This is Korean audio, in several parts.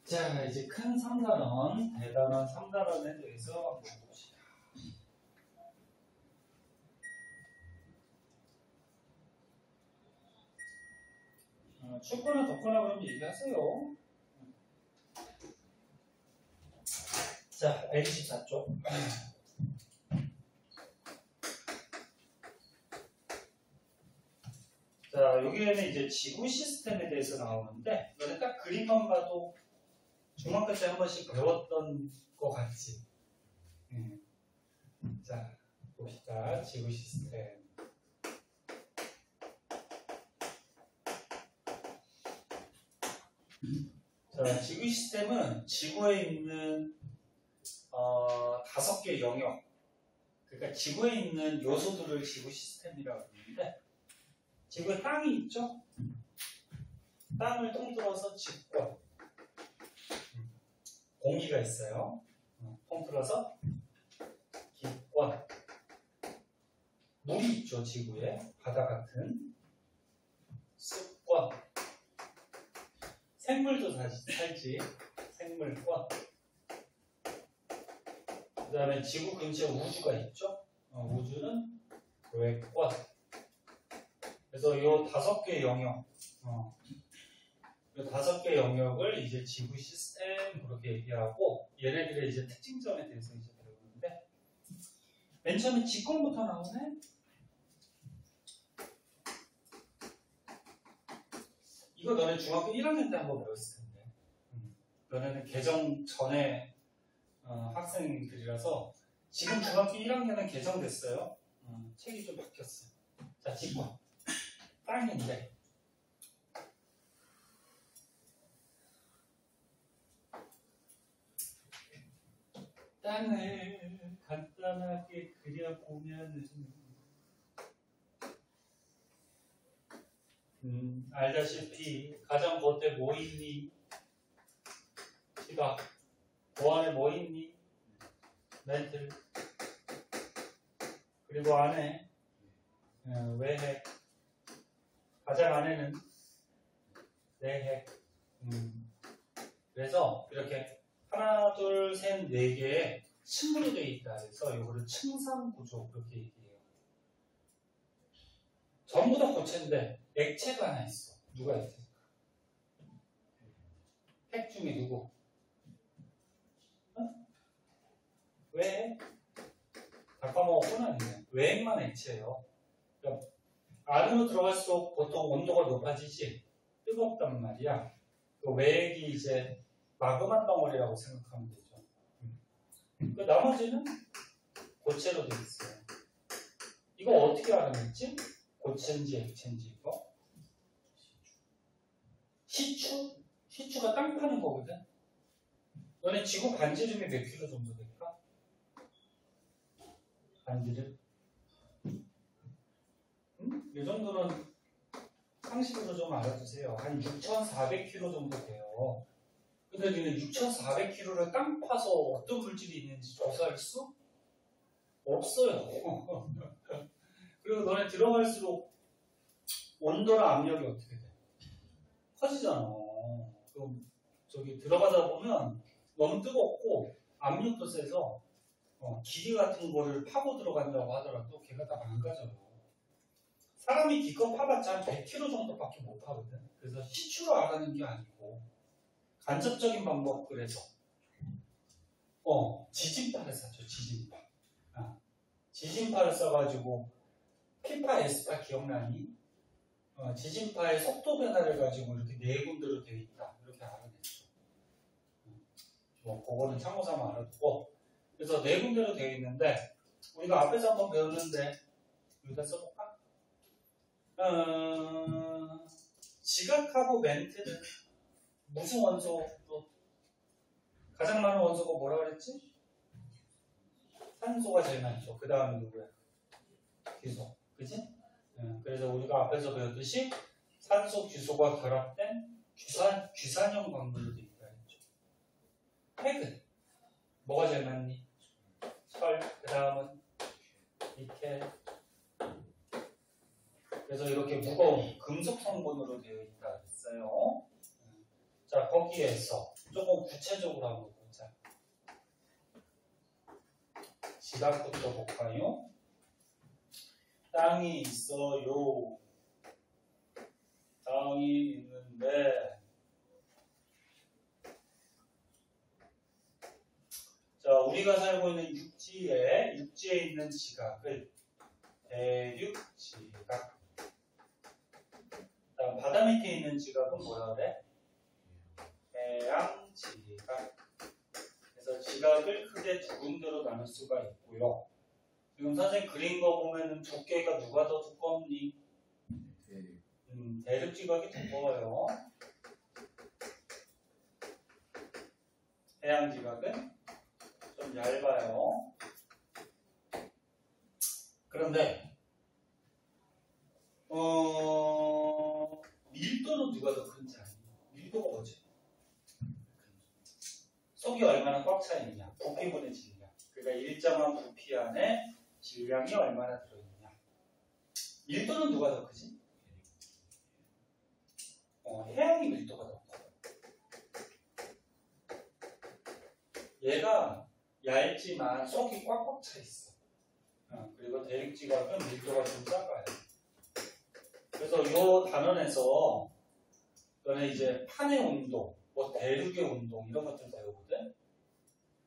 자, 이제 큰 3단원, 대단원 3단원에 대해서 한번 봅시다. 춥거나 덥거나 그러면 얘기하세요. 자, 124쪽. 자, 여기에는 이제 지구 시스템에 대해서 나오는데, 이거는 딱 그림만 봐도 중학교 때 한 번씩 배웠던 거 같지? 자, 봅시다. 지구 시스템. 자, 지구 시스템은 지구에 있는 5개 영역, 그러니까 지구에 있는 요소들을 지구 시스템이라고 하는데, 지구에 땅이 있죠? 땅을 통틀어서 지구권, 공기가 있어요. 통틀어서 기권, 물이 있죠, 지구에. 바다 같은 습권, 생물도 살지, 생물권. 그 다음에 지구 근처에 우주가 있죠. 우주는 외권. 그래서 이 5개 영역, 이 5개 영역을 이제 지구 시스템 그렇게 얘기하고, 얘네들의 이제 특징점에 대해서 이제 배우는데, 맨 처음에 지권부터 나오네. 이거 너네 중학교 1학년 때 한번 배웠을 텐데, 너네는 개정 전에 학생들이라서 지금 중학교 1학년은 개정됐어요. 책이 좀 바뀌었어요. 자, 지권. 땅인데, 땅을 간단하게 그려보면은 알다시피 가장 겉에 뭐 있니? 시각. 그 안에 뭐 있니? 멘틀. 그리고 안에 외핵. 가장 안에는 내핵. 그래서 이렇게 하나, 둘, 셋, 네 개의 층으로 되어 있다. 그래서 이거를 층상구조 그렇게 얘기해요. 전부 다 고체인데 액체가 하나 있어. 누가 있을까? 핵 중에 누구? 왜? 다 까먹었구나. 외핵만 액체예요. 그러니까 안으로 들어갈수록 보통 온도가 높아지지. 뜨겁단 말이야. 그 외핵이 이제 마그마 덩어리라고 생각하면 되죠. 그 나머지는 고체로 되어 있어요. 이거 어떻게 알아냈지? 고체인지 액체인지 이거? 시추? 시추가 땅 파는 거거든. 너네 지구 반지름이 몇 킬로 정도 될까? 반지름? 이 정도는 상식으로 좀 알아두세요. 한 6,400km 정도 돼요. 근데 너는 6,400km를 땅 파서 어떤 물질이 있는지 조사할 수 없어요. 그리고 너네 들어갈수록 온도랑 압력이 어떻게 돼? 커지잖아. 그럼 저기 들어가다 보면 너무 뜨겁고 압력도 세서 기계 같은 거를 파고 들어간다고 하더라도 걔가 다 망가져요. 사람이 기껏 파봤자 한 100km 정도밖에 못 파거든. 그래서 시추로 알아내는 게 아니고 간접적인 방법. 그래서 지진파를 쐈죠. 지진파. 지진파를 쏴가지고 P파, S파 기억나니? 지진파의 속도 변화를 가지고 이렇게 네 군데로 되어 있다. 이렇게 알아냈죠. 그거는 참고삼아 알아두고. 그래서 네 군데로 되어 있는데 우리가 앞에서 한번 배웠는데 여기다 써볼까? 지각하고 멘트는 무슨 원소로 가장 많은 원소가 뭐라 그랬지? 산소가 제일 많죠. 그 다음에 누구야? 규소. 그치? 그래서 우리가 앞에서 배웠듯이 산소, 규소가 결합된 규산형 광물로 되어 있다 했죠. 핵은 뭐가 제일 많니? 철, 그 다음은 니켈. 그래서 이렇게 무거운 금속 성분으로 되어 있다 했어요. 자, 거기에서 조금 구체적으로 한번 보자. 지각부터 볼까요? 땅이 있어요. 땅이 있는데, 자, 우리가 살고 있는 육지에 있는 지각을 대륙지각. 다음 바다 밑에 있는 지각은 뭐라 그래? 해양지각. 그래서 지각을 크게 두 군데로 나눌 수가 있고요. 지금 선생님 그린 거 보면은 두께가 누가 더 두껍니? 대륙지각이 두꺼워요. 해양지각은 좀 얇아요. 그런데 밀도는 누가 더 큰지 아니? 밀도가 뭐지? 속이 얼마나 꽉 차 있느냐? 부피분의 질량. 그러니까 일정한 부피 안에 질량이 얼마나 들어있느냐? 밀도는 누가 더 크지? 해양이 밀도가 더 커요. 얘가 얇지만 속이 꽉꽉 차 있어. 그리고 대륙지각은 밀도가 좀 작아요. 그래서 이 단원에서 너네 이제 판의 온도, 뭐 대륙의 온도 이런 것들 배우거든.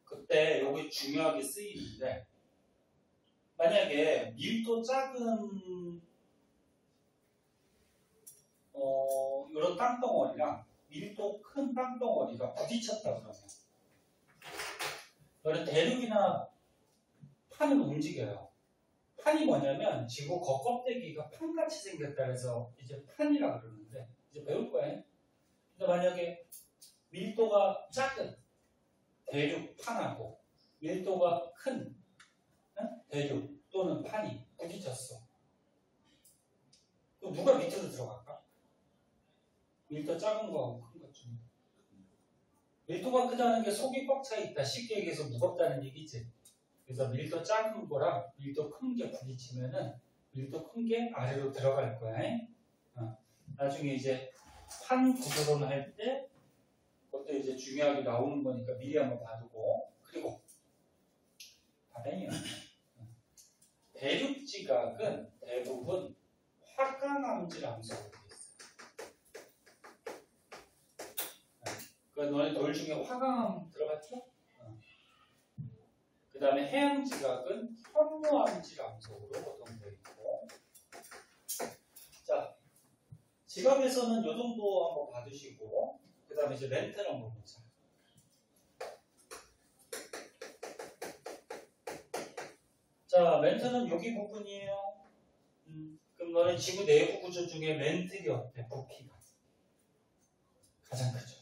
그때 여기 중요하게 쓰이는데 만약에 밀도 작은 이런 땅덩어리랑 밀도 큰 땅덩어리가 부딪혔다 그러면 너는 대륙이나 판은 움직여요. 판이 뭐냐면 지구 겉껍데기가 판같이 생겼다 해서 이제 판이라 그러는데 이제 배울 거예요. 근데 만약에 밀도가 작은 대륙 판하고 밀도가 큰 대륙 또는 판이 부딪혔어. 그럼 누가 밑으로 들어갈까? 밀도 작은 거하고 큰 거 중. 밀도가 크다는 게 속이 꽉 차 있다. 쉽게 얘기해서 무겁다는 얘기지. 그래서 밀도 작은 거랑 밀도 큰 게 부딪히면은 밀도 큰 게 아래로 들어갈 거야. 나중에 이제 판 구조론 할 때 그것도 이제 중요하게 나오는 거니까 미리 한번 봐두고. 그리고 바다이요. 대륙지각은 대부분 화강암질 암석으로 되어 있어요. 그러니까 너네 돌 중에 화강암 들어봤죠? 그 다음에 해양지각은 현무암질 암석으로 보통 되어 있고. 자, 지각에서는 이 정도 한번 봐두시고, 그 다음에 이제 멘트를 한번 보자. 자, 멘트는 여기 부분이에요. 그럼 너는 지구 내부 구조 중에 멘틀이 어때? 부피가 가장 크죠.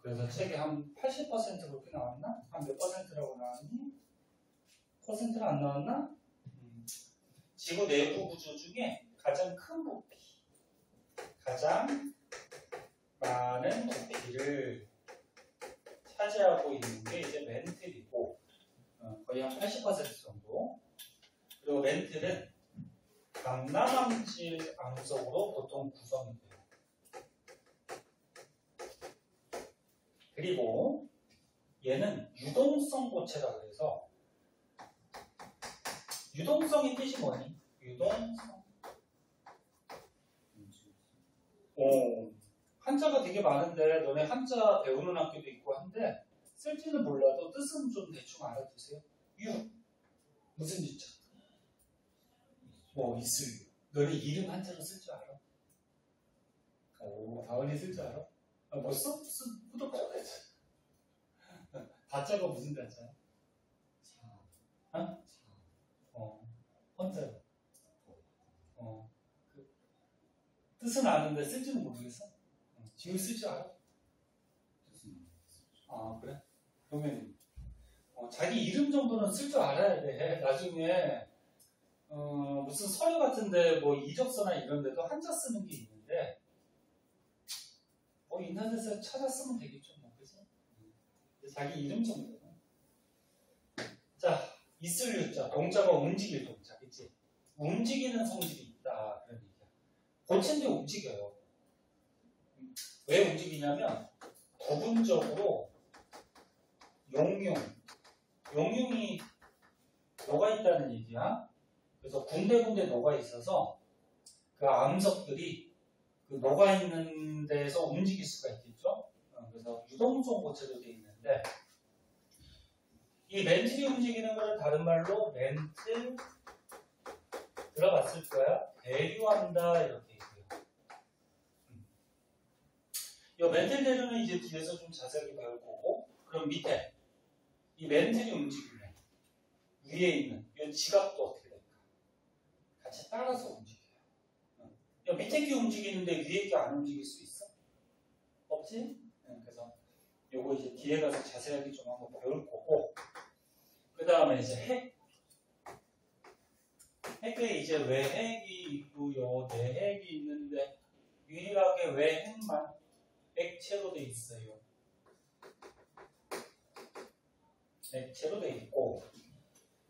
그래서 책에 한 80% 그렇게 나왔나? 한 몇 퍼센트라고 나왔니? 퍼센트는 안 나왔나? 지구 내부 구조 중에 가장 큰 부피, 가장 많은 부피를 차지하고 있는 게 이제 멘틀이고, 거의 한 80% 정도. 그리고 멘틀은 강남암질 암석으로 보통 구성이 돼요. 그리고 얘는 유동성 고체라 그래서 유동성의 뜻이 뭐니? 유동성. 한자가 되게 많은데 너네 한자 배우는 학교도 있고 한데 쓸지는 몰라도 뜻은 좀 대충 알아두세요. 유 무슨 유자? 뭐 이슬유. 너네 이름 한자로 쓸 줄 알아? 다은이 쓸 줄 알아? 뭐 써? 무슨 구독자 되지? 다자가 무슨 다자야? 헌자요. 그 뜻은 아는데 쓸지는 모르겠어? 지금 쓸 줄 알아? 그래? 그러면 자기 이름 정도는 쓸 줄 알아야 돼. 나중에 무슨 서류 같은데 뭐 이력서나 이런 데도 한자 쓰는 게 있는데 인터넷에서 찾아 쓰면 되겠죠. 뭐, 그치? 자기 이름 정도는. 자, 있을 유자, 동자가 움직일 동자, 그치? 움직이는 성질이 있다. 그런 얘기야. 고체인데 움직여요. 왜 움직이냐면 부분적으로 용융이 녹아 있다는 얘기야. 그래서 군데군데 녹아 있어서 그 암석들이 그 녹아 있는 데서 움직일 수가 있겠죠. 그래서 유동성 고체로 되어 있는데 이 멘틀이 움직이는 걸 다른 말로 멘틀 들어봤을 거야. 대류한다 이렇게 있고요. 이 멘틀 대류는 이제 뒤에서 좀 자세하게 배울 거고, 그럼 밑에 이 멘틀이 움직이면 위에 있는 이 지각도 어떻게 될까? 같이 따라서 움직여요. 밑에 게 움직이는데 위에 게 안 움직일 수 있어? 없지? 그래서 요거 이제 뒤에 가서 자세하게 좀 한번 배울 거고, 그 다음에 이제 핵에 이제 외핵이 있고요, 내핵이 있는데 유일하게 외핵만 액체로 돼 있어요. 액체로 돼 있고,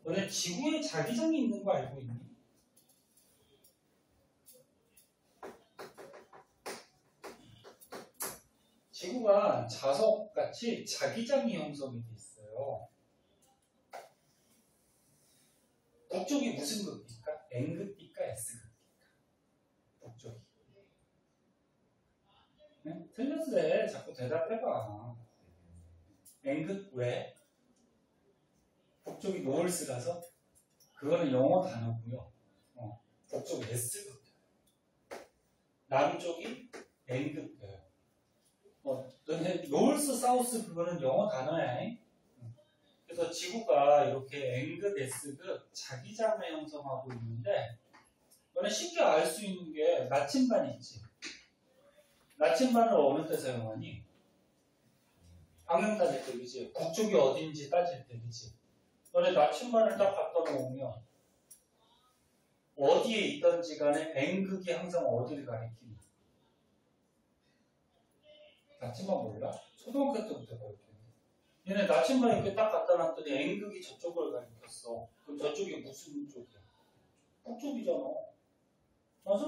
너네 지구에 자기장이 있는 거 알고 있니? 지구가 자석같이 자기장이 형성이 돼 있어요. 북쪽이 무슨 극입니까? N극입니까? S극입니까? 북쪽이. 네? 틀렸어. 자꾸 대답해봐. N극 왜? 북쪽이 노을스라서? 그거는 영어 단어고요. 북쪽이 S극. 남쪽이 N극이에요. 너네 노을스, 사우스 그거는 영어 단어야. 그래서 지구가 이렇게 N극, S극 자기장을 형성하고 있는데, 너네 쉽게 알 수 있는 게 나침반이 있지. 나침반을 어느 때 사용하니? 방향 따질 때, 그지? 북쪽이 어딘지 따질 때, 그지? 너네 나침반을 딱 갖다 놓으면 어디에 있던지 간에 N극이 항상 어디를 가리킵니다. 나침반 몰라? 초등학교 때부터 배웠겠네. 얘네 나침반 이렇게 딱 갖다 놨더니 N극이 저쪽을 가리켰어. 그럼 저쪽이 무슨 쪽이야? 북쪽이잖아. 맞아?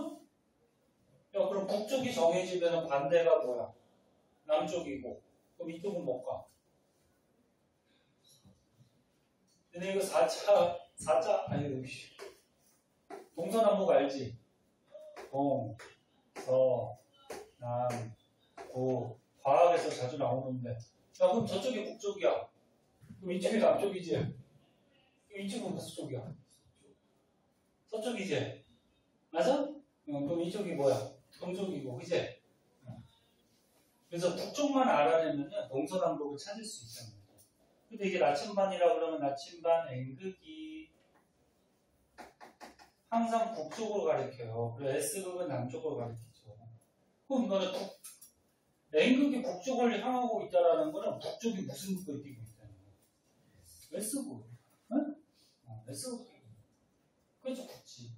야, 그럼 북쪽이 정해지면 반대가 뭐야? 남쪽이고. 그럼 이쪽은 뭘까? 근데 이거 4자, 아니, 동서남북 알지? 동, 서, 남, 부. 과학에서 자주 나오는데. 야, 그럼 저쪽이 북쪽이야. 그럼 이쪽이 남쪽이지? 그럼 이쪽은 무슨 쪽이야? 서쪽이지? 맞아? 그럼 이쪽이 뭐야? 동쪽이고, 그지? 그래서 북쪽만 알아내면 동서남북을 찾을 수 있다는 거죠. 근데 이게 나침반이라 그러면 나침반 N극이 항상 북쪽으로 가리켜요. 그리고 S극은 남쪽으로 가리키죠. 그럼 이거는 N극이 북쪽을 향하고 있다는 거는 북쪽이 무슨 극을 띄고 있다는 거예요? S극. 응? S극. 그렇죠, 그렇지.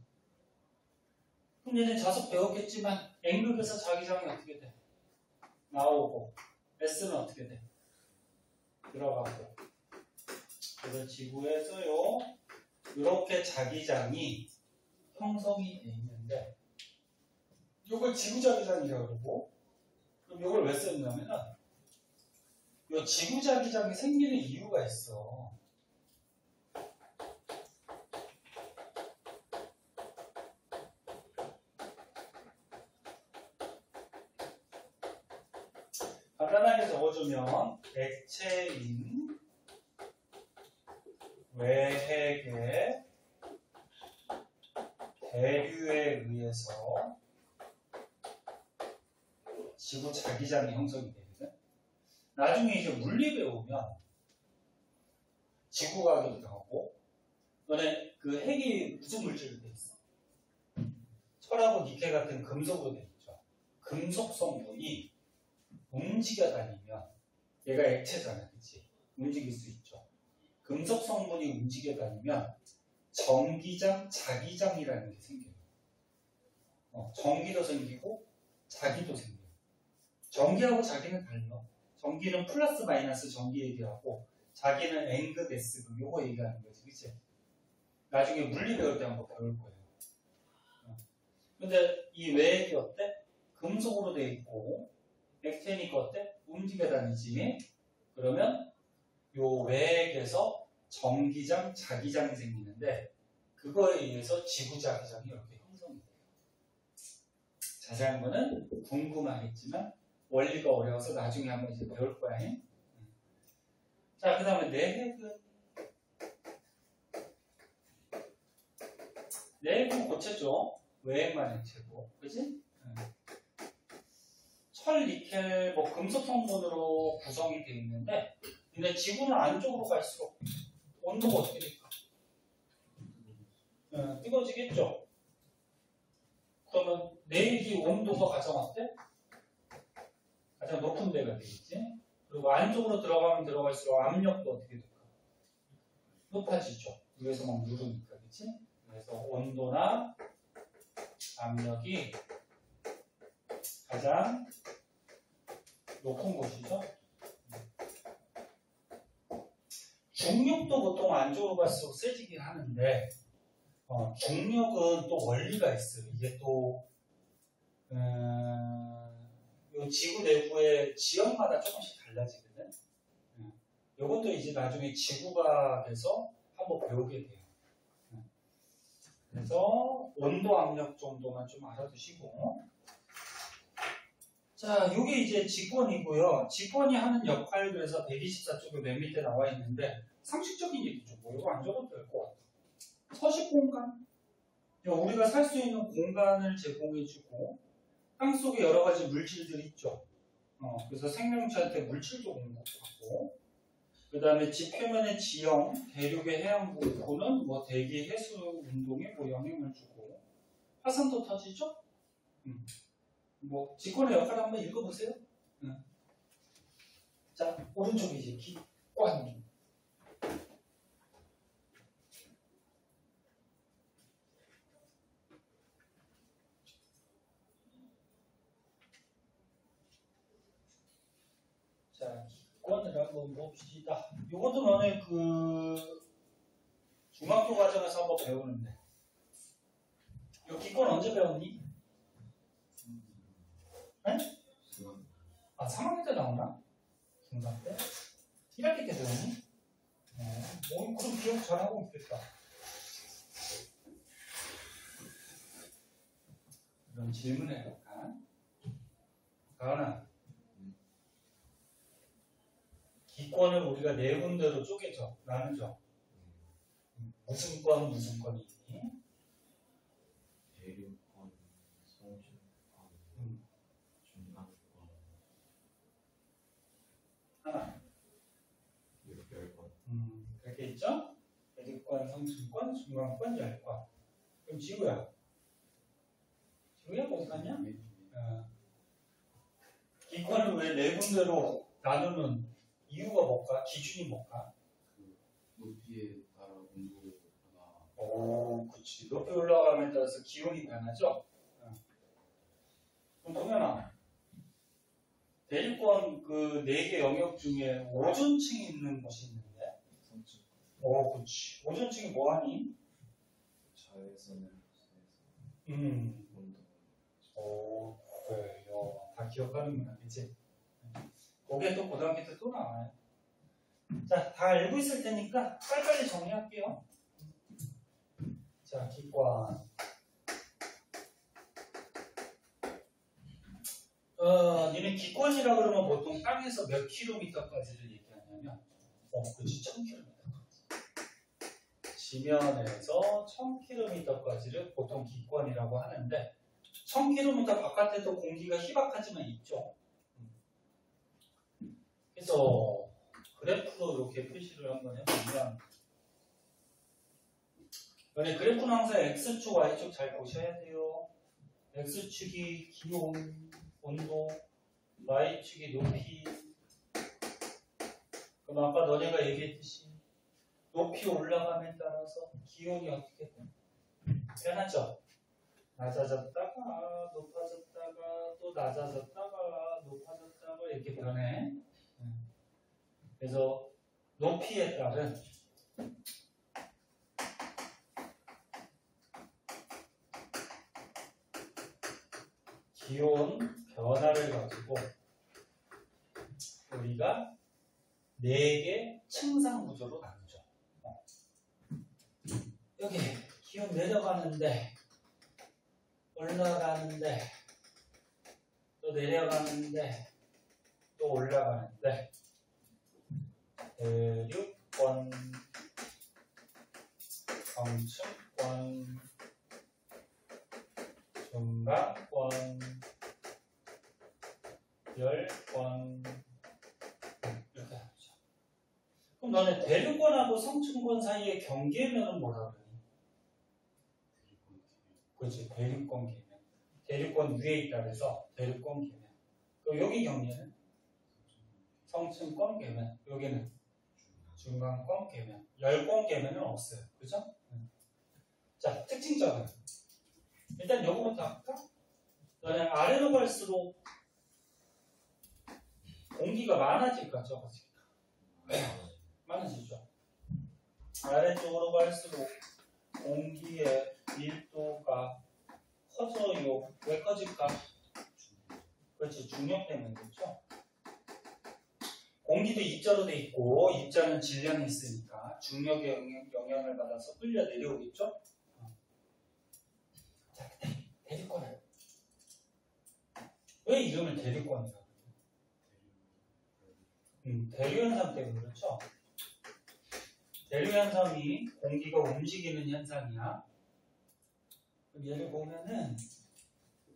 그럼 얘는 자석 배웠겠지만 N극에서 자기장이 어떻게 돼? 나오고 S는 어떻게 돼? 들어가고. 그래서 지구에서요 이렇게 자기장이 형성이 돼 있는데, 이걸 지구자기장이라고 그러고, 그럼 이걸 왜 썼냐면은 이 지구자기장이 생기는 이유가 있어. 간단하게 적어주면 액체인 외핵의 대류에 의해서 지구 자기장이 형성이 되거든. 나중에 이제 물리 배우면 지구과학이 나오고, 너네 그 핵이 무슨 물질로 돼 있어? 철하고 니켈 같은 금속으로 돼 있죠. 금속 성분이 움직여 다니면, 얘가 액체잖아, 그치? 움직일 수 있죠. 금속 성분이 움직여 다니면 전기장, 자기장이라는 게 생겨요. 전기도 생기고 자기도 생겨요. 전기하고 자기는 달라. 전기는 플러스 마이너스 전기 얘기하고, 자기는 N극, S극 요거 얘기하는 거지, 그치? 나중에 물리 배울 때 한번 배울 거예요. 근데 이 외핵이 어때? 금속으로 돼 있고, 액체니까 어때? 움직여 다니지. 그러면 요 외액에서 정기장, 자기장이 생기는데 그거에 의해서 지구자기장이 이렇게 형성이 돼요. 자세한 거는 궁금하겠지만 원리가 어려워서 나중에 한번 이제 배울 거야. 자, 그 다음에 내핵은 고체죠. 외액만 액체고, 그지? 철, 니켈, 뭐 금속 성분으로 구성이 되어 있는데, 근데 지구는 안쪽으로 갈수록 온도가 어떻게 될까? 뜨거워지겠죠. 그러면 내핵이 온도가 가장 어때? 가장 높은 데가 되겠지. 그리고 안쪽으로 들어가면 들어갈수록 압력도 어떻게 될까? 높아지죠. 위에서 막 누르니까, 그치? 그래서 온도나 압력이 가장 높은 곳이죠. 중력도 보통 안쪽으로 갈수록 세지긴 하는데, 중력은 또 원리가 있어요. 이게 또, 요 지구 내부의 지역마다 조금씩 달라지거든. 이것도 이제 나중에 지구가 돼서 한번 배우게 돼요. 그래서 온도 압력 정도만 좀 알아두시고. 자, 요게 이제 직권이고요. 직권이 하는 역할, 그래서 124쪽에 맨 밑에 나와 있는데, 상식적인 얘기죠. 뭐 이거 안 적어도 될 것 같아. 서식 공간. 우리가 살 수 있는 공간을 제공해주고, 땅 속에 여러 가지 물질들이 있죠. 그래서 생명체한테 물질도 공급하고, 그 다음에 지표면의 지형, 대륙의 해양부는 뭐 대기 해수 운동에 뭐 영향을 주고, 화산도 터지죠? 뭐 직권의 역할을 한번 읽어보세요. 자, 오른쪽에 이제 기관. 자, 기권을 한번 봅시다. 이것도 너네 중학교 과정에서 한번 배우는데. 이 기권 언제 배웠니? 네? 3학년 때 나오나? 중간 때? 1학기 때 배웠니? 그럼 기억 잘하고 있겠다. 그럼 질문해볼까? 가은아, 기권을 우리가 네 군데로 쪼개죠. 나누죠. 무슨 건, 무슨 건이 있니? 대륙권, 성주권, 중간권. 하나. 이렇게 10권. 이렇게 있죠? 대륙권, 성주권, 중간권, 열권. 그럼 지구야. 지구야 어디 갔냐? 기권을 왜 네 군데로 나누는 이유가 뭘까? 기준이 뭘까? 높이에 따라 온도가 그치. 높이 올라감에 따라서 기온이 변하죠? 그럼 동현아, 대륙권 그 4개 영역 중에 오존층이 있는 곳이 있는데? 성주. 그치. 오존층이 뭐하니? 자외선을 온도. 그래요. 다 기억하는구나. 그치? 거기에 또 고등학교 때 또 나와요. 자, 다 알고 있을 테니까 빨리빨리 정리할게요. 자, 기관. 얘는 기권이라 그러면 보통 땅에서 몇 킬로미터까지를 얘기하냐면, 그치, 1000km까지. 지면에서 1000km까지를 보통 기권이라고 하는데, 1000km 바깥에도 공기가 희박하지만 있죠. 그래서 그래프로 이렇게 표시를 한번 해보면, 근데 그래프는 항상 X축, Y축 잘 보셔야 돼요. X축이 기온, 온도, Y축이 높이. 그럼 아까 너네가 얘기했듯이 높이 올라감에 따라서 기온이 어떻게 변하죠? 낮아졌다가 높아졌다가 또 낮아졌다가 높아졌다가 이렇게 변해. 그래서 높이에 따른 기온 변화를 가지고 우리가 4개 층상 구조로 나누죠. 여기 기온 내려가는데 올라가는데 또 내려가는데 또 올라가는데 대륙권, 성층권, 중간권, 열권 이렇게 하죠. 그럼 너네 대륙권하고 성층권 사이의 경계면은 뭐라 그러니? 그렇지, 대륙권 계면. 대륙권 위에 있다 그래서 대륙권 계면. 그럼 여기 경계는? 성층권 계면. 여기는 중간권 계면. 열권 계면은 없어요. 그죠? 자, 특징적은 일단 요거부터 할까? 너네 아래로 갈수록 공기가 많아질까 적어질까? 많아지죠. 아래쪽으로 갈수록 공기의 밀도가 커져요. 왜 커질까? 그렇지, 중력 때문에 그렇죠. 공기도 입자로 돼 있고 입자는 질량이 있으니까 중력의 영향을 받아서 끌려 내려오겠죠. 자, 대륙권을 왜 이름을 대륙권이라고? 대류현상 때문에 그렇죠. 대류현상이 공기가 움직이는 현상이야. 얘를 보면은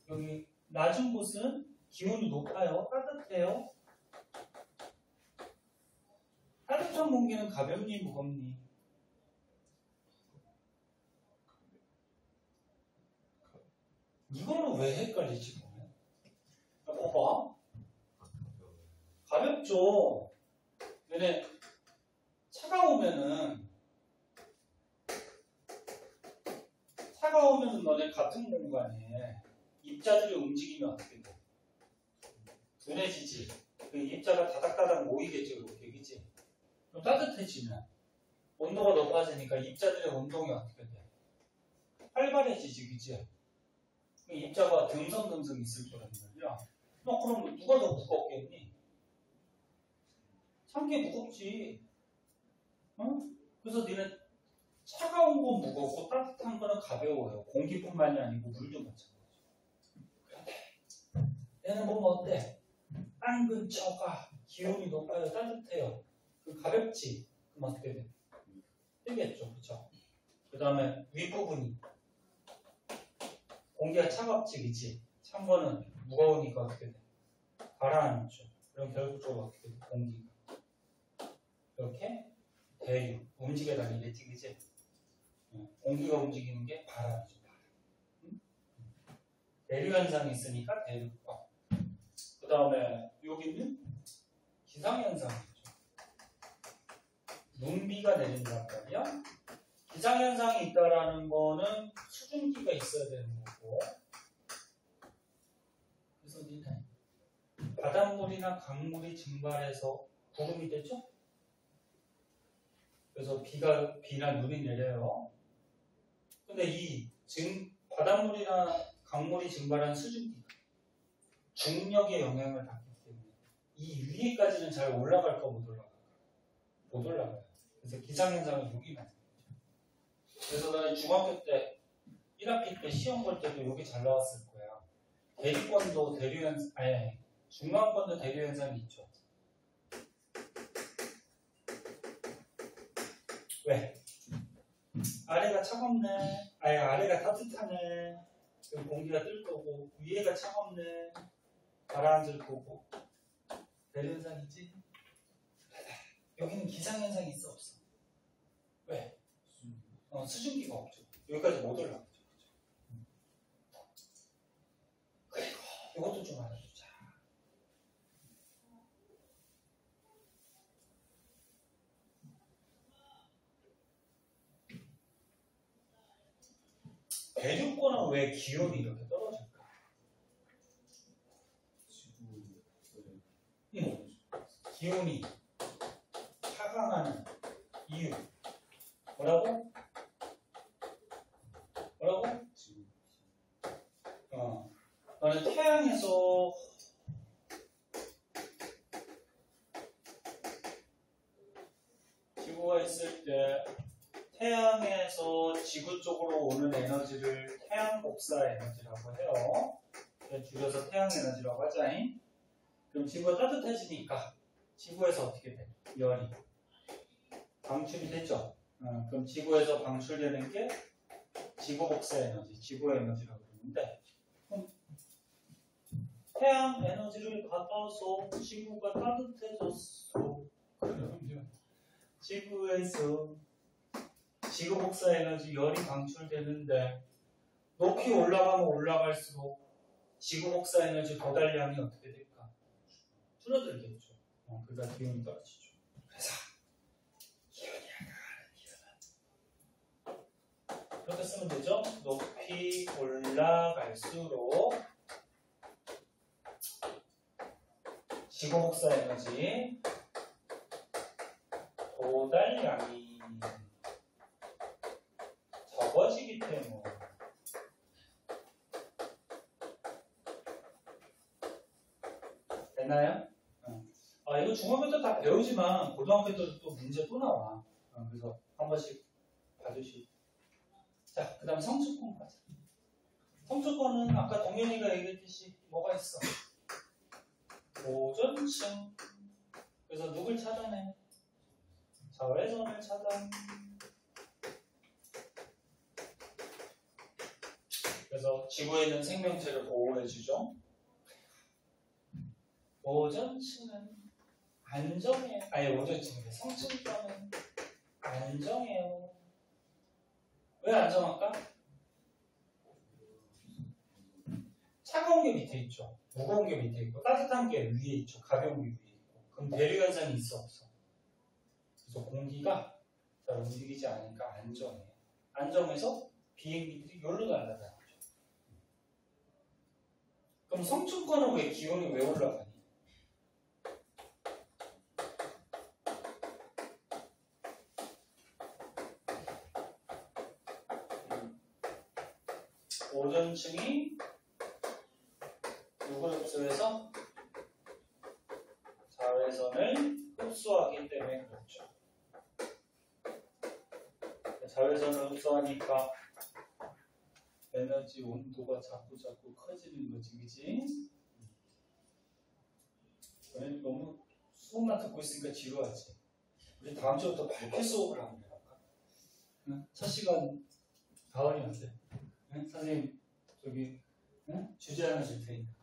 여기 낮은 곳은 기온이 높아요. 따뜻해요. 따뜻한 공기는 가볍니 무겁니? 이거는 왜 헷갈리지 보면? 봐봐. 가볍죠. 근데 차가우면은 너네 같은 공간에 입자들이 움직이면 어떻게 돼? 둔해지지. 그 입자가 다닥다닥 모이겠지, 그렇게, 그치? 그럼 따뜻해지면 온도가 높아지니까 입자들의 운동이 어떻게 돼? 활발해지지, 그치? 입자가 듬성듬성 있을 거란 말이야. 그럼 누가 더 무겁겠니? 참게 무겁지. 응? 그래서 니네 차가운 건 무겁고 따뜻한 거는 가벼워요. 공기뿐만이 아니고 물도 마찬가지죠. 그런데 얘는 보면 어때? 땅 근처가 기온이 높아요. 따뜻해요. 그럼 가볍지. 그럼 어떻게 돼? 뜨겠죠. 그쵸? 그 다음에 윗부분이 공기가 차갑지. 그치? 찬 거는 무거우니까 어떻게 돼? 가라앉죠. 그럼 결국적으로 어떻게 돼? 공기가 이렇게 대류 움직여 다니겠지. 그치? 공기가 움직이는 게 바람이죠. 바람. 대류 현상이 있으니까 대류권. 그 다음에 여기는 기상현상이죠. 눈비가 내린단 말이야. 기상현상이 있다라는 거는 수증기가 있어야 되는 거고. 그래서 니네 바닷물이나 강물이 증발해서 구름이 되죠? 그래서 비나 눈이 내려요. 근데 이 바닷물이나 강물이 증발한 수증기가 중력의 영향을 받기 때문에 이 위에까지는 잘 올라갈까 못 올라갈까? 못 올라가요. 그래서 기상현상은 여기 나요. 그래서 나는 중학교 때 1학기 때 시험 볼 때도 여기 잘 나왔을 거야. 대륙권도 대류현상, 아니 중간권도 대류현상이 있죠. 왜? 아래가 차갑네. 아니 아래가 따뜻하네. 그럼 공기가 뜰 거고 위에가 차갑네. 가라앉을 거고. 대류현상이지? 여기는 기상현상이 있어 없어? 왜? 수증기가 없죠. 여기까지 못 올라가죠. 그리고 이것도 좀 알아주자. 대륙권은 왜 기온이 이렇게 떨어질까? 기온이 하강하는 이유 뭐라고? 뭐라고? 너는 태양에서 지구가 있을 때 태양에서 지구 쪽으로 오는 에너지를 태양 복사 에너지라고 해요. 줄여서 태양 에너지라고 하자잉. 그럼 지구가 따뜻해지니까 지구에서 어떻게 돼? 열이 방출이 됐죠. 그럼 지구에서 방출되는 게 지구 복사 에너지, 지구 에너지라고 그러는데, 그럼 태양 에너지를 받아서 지구가 따뜻해졌어. 그러면 지구에서 지구 복사 에너지 열이 방출되는데 높이 올라가면 올라갈수록 지구 복사 에너지 도달량이 어떻게 될까? 줄어들겠죠. 그러다 기온이 떨어지죠. 그래서 기온이 약간 이렇게 쓰면 되죠. 높이 올라갈수록 지구 복사 에너지 도달량이 적어지기 때문에 됐나요? 이거 중학교 때 다 배우지만 고등학교 때도 또 문제 또 나와. 그래서 한 번씩 봐주시고. 자, 그 다음 성주권 가자. 성주권은 아까 동현이가 얘기했듯이 뭐가 있어? 오존층. 그래서 누굴 찾아내? 자외선을 차단. 그래서 지구에 있는 생명체를 보호해주죠. 오존층은 안정해요. 오존층인데 성층권은 안정해요. 왜 안정할까? 차가운 게 밑에 있죠. 무거운 게 밑에 있고 따뜻한 게 위에 있죠. 가벼운 게 위에 있고. 그럼 대류 현상이 있어 없어? 그래서 공기가 잘 움직이지 않으니까 안정해요. 안정해서 비행기들이 여기로 날아다니죠. 그럼 성층권은 왜 기온이 왜 올라가니? 오존층이 누구를 흡수해서 자외선을 흡수하기 때문에 그렇죠. 자외선을 흡수하니까 에너지 온도가 자꾸 커지는 거지, 그치? 너무 수업만 듣고 있으니까 지루하지. 우리 다음 주부터 발표 수업을 한번 해볼까? 응? 첫 시간 가을이 어때? 응? 선생님 저기 주제 하나 줄 테니까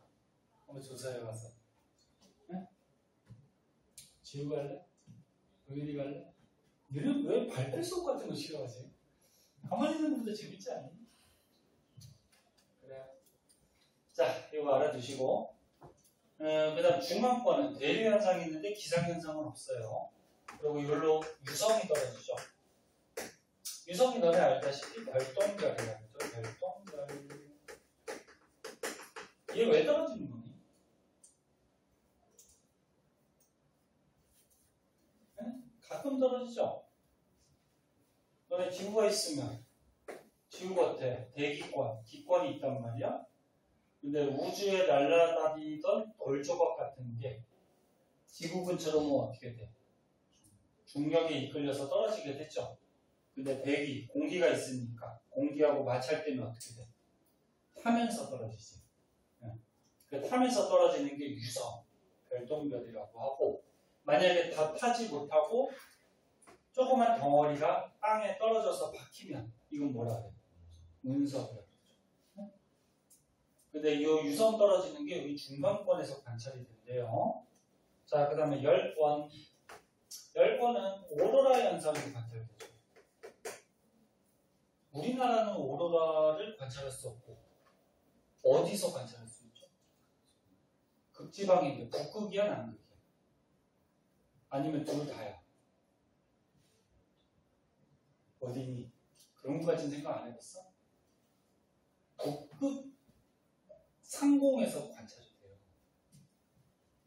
한번 조사해 와서. 응? 지우 갈래? 도윤이 갈래? 너는 왜 발표 수업 같은 거 싫어하지? 가만히 있는 것보다 재밌지 않니? 그래. 자, 이거 알아두시고. 그 다음 중간권은 대류 현상이 있는데 기상 현상은 없어요. 그리고 이걸로 유성이 떨어지죠. 유성이 너네 알다시피 별똥별이라고 하죠. 별똥별. 얘 왜 떨어지는 거니? 네? 가끔 떨어지죠. 너네 지구가 있으면 지구 같아. 대기권, 기권이 있단 말이야. 근데 우주에 날아다니던 돌조각 같은 게 지구 근처로 오면 어떻게 돼? 중력에 이끌려서 떨어지게 됐죠. 근데 대기, 공기가 있으니까 공기하고 마찰되면 어떻게 돼? 타면서 떨어지지. 그 타면서 떨어지는 게 유성, 별똥별이라고 하고, 만약에 다 타지 못하고 조그만 덩어리가 땅에 떨어져서 박히면 이건 뭐라 그래? 운석이라고 그러죠. 근데 이 유성 떨어지는 게 여기 중간권에서 관찰이 된대요. 자, 그 다음에 열권. 열권은 오로라 현상이 관찰되죠. 우리나라는 오로라를 관찰할 수 없고 어디서 관찰할 수 있죠? 극지방인데 북극이야 남극이야? 아니면 둘 다야? 어디니? 그런 거 같은 생각 안 해봤어? 북극 상공에서 관찰이 돼요.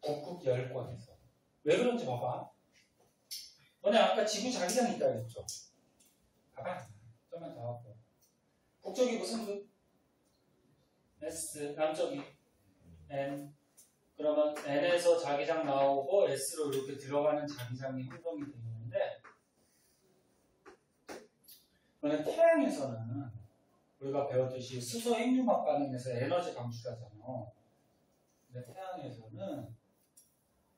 북극 열권에서. 왜 그런지 봐봐. 너네 아까 지구 자기장 있다 그랬죠? 봐봐. 좀만 더 하고. 북쪽이 무슨 극? S. 남쪽이 N. 그러면 N에서 자기장 나오고 S로 이렇게 들어가는 자기장이 형성이 되어 있는데 그런데 태양에서는 우리가 배웠듯이 수소 핵융합 반응에서 에너지 방출하잖아요. 근데 태양에서는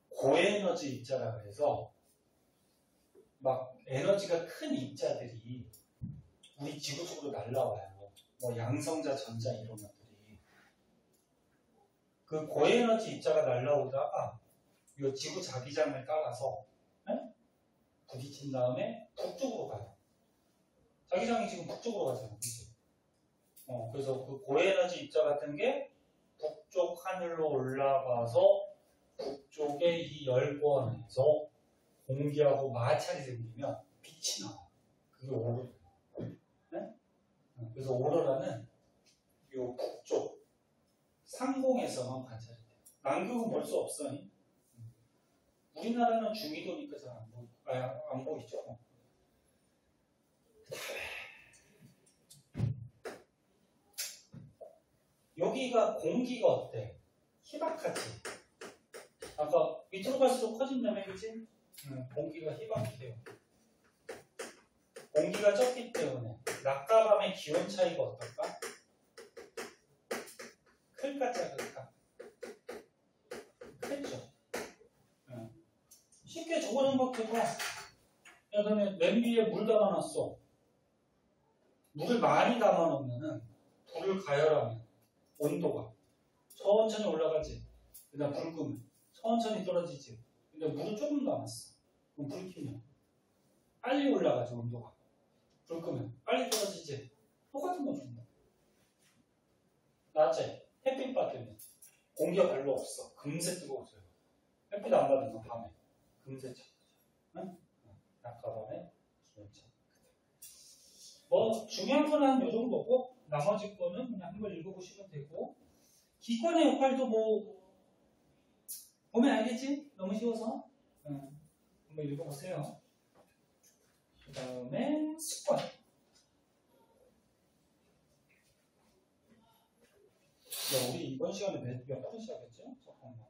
고에너지 입자라 그래서 막 에너지가 큰 입자들이 우리 지구 쪽으로 날라와요. 뭐 양성자, 전자 이런 것들이. 그 고에너지 입자가 날라오다가 이 지구 자기장을 따라서 부딪힌 다음에 북쪽으로 가요. 자기장이 지금 북쪽으로 가잖아요. 그치? 그래서 그 고에너지 입자 같은 게 북쪽 하늘로 올라가서 북쪽의 이 열권에서 공기하고 마찰이 생기면 빛이 나와요. 그게 오로라. 네? 그래서 오로라는 이 북쪽 상공에서만 관찰이 돼요. 남극은 볼 수 없어요. 우리나라는 중위도니까 잘 안 보이죠. 여기가 공기가 어때? 희박하지? 아까 밑으로 갈수록 커진다며, 그치? 공기가 희박해요. 공기가 적기 때문에 낮과 밤의 기온 차이가 어떨까? 클까 작을까? 크죠. 쉽게 저거 생각해봐. 야, 너네 냄비에 물 담아놨어. 물을 많이 담아놓으면은 불을 가열하면 온도가 천천히 올라가지. 그다음 불 끄면 천천히 떨어지지. 근데 물을 조금 남았어. 그럼 불 켜면 빨리 올라가지 온도가. 불 끄면 빨리 떨어지지. 똑같은 거준다. 낮에 햇빛 받으면 공기가 별로 없어. 금세 뜨거워져요. 햇빛 안 받으면 밤에 금세 차. 응? 낮과 밤에 기온차. 뭐 중요한 거는 한 요 정도고 나머지 거는 그냥 한번 읽어보시면 되고 기권의 역할도 뭐 보면 알겠지? 너무 쉬워서 한번 읽어보세요. 그 다음에 습관. 우리 이번 시간에 몇 분 시작했지? 잠깐만.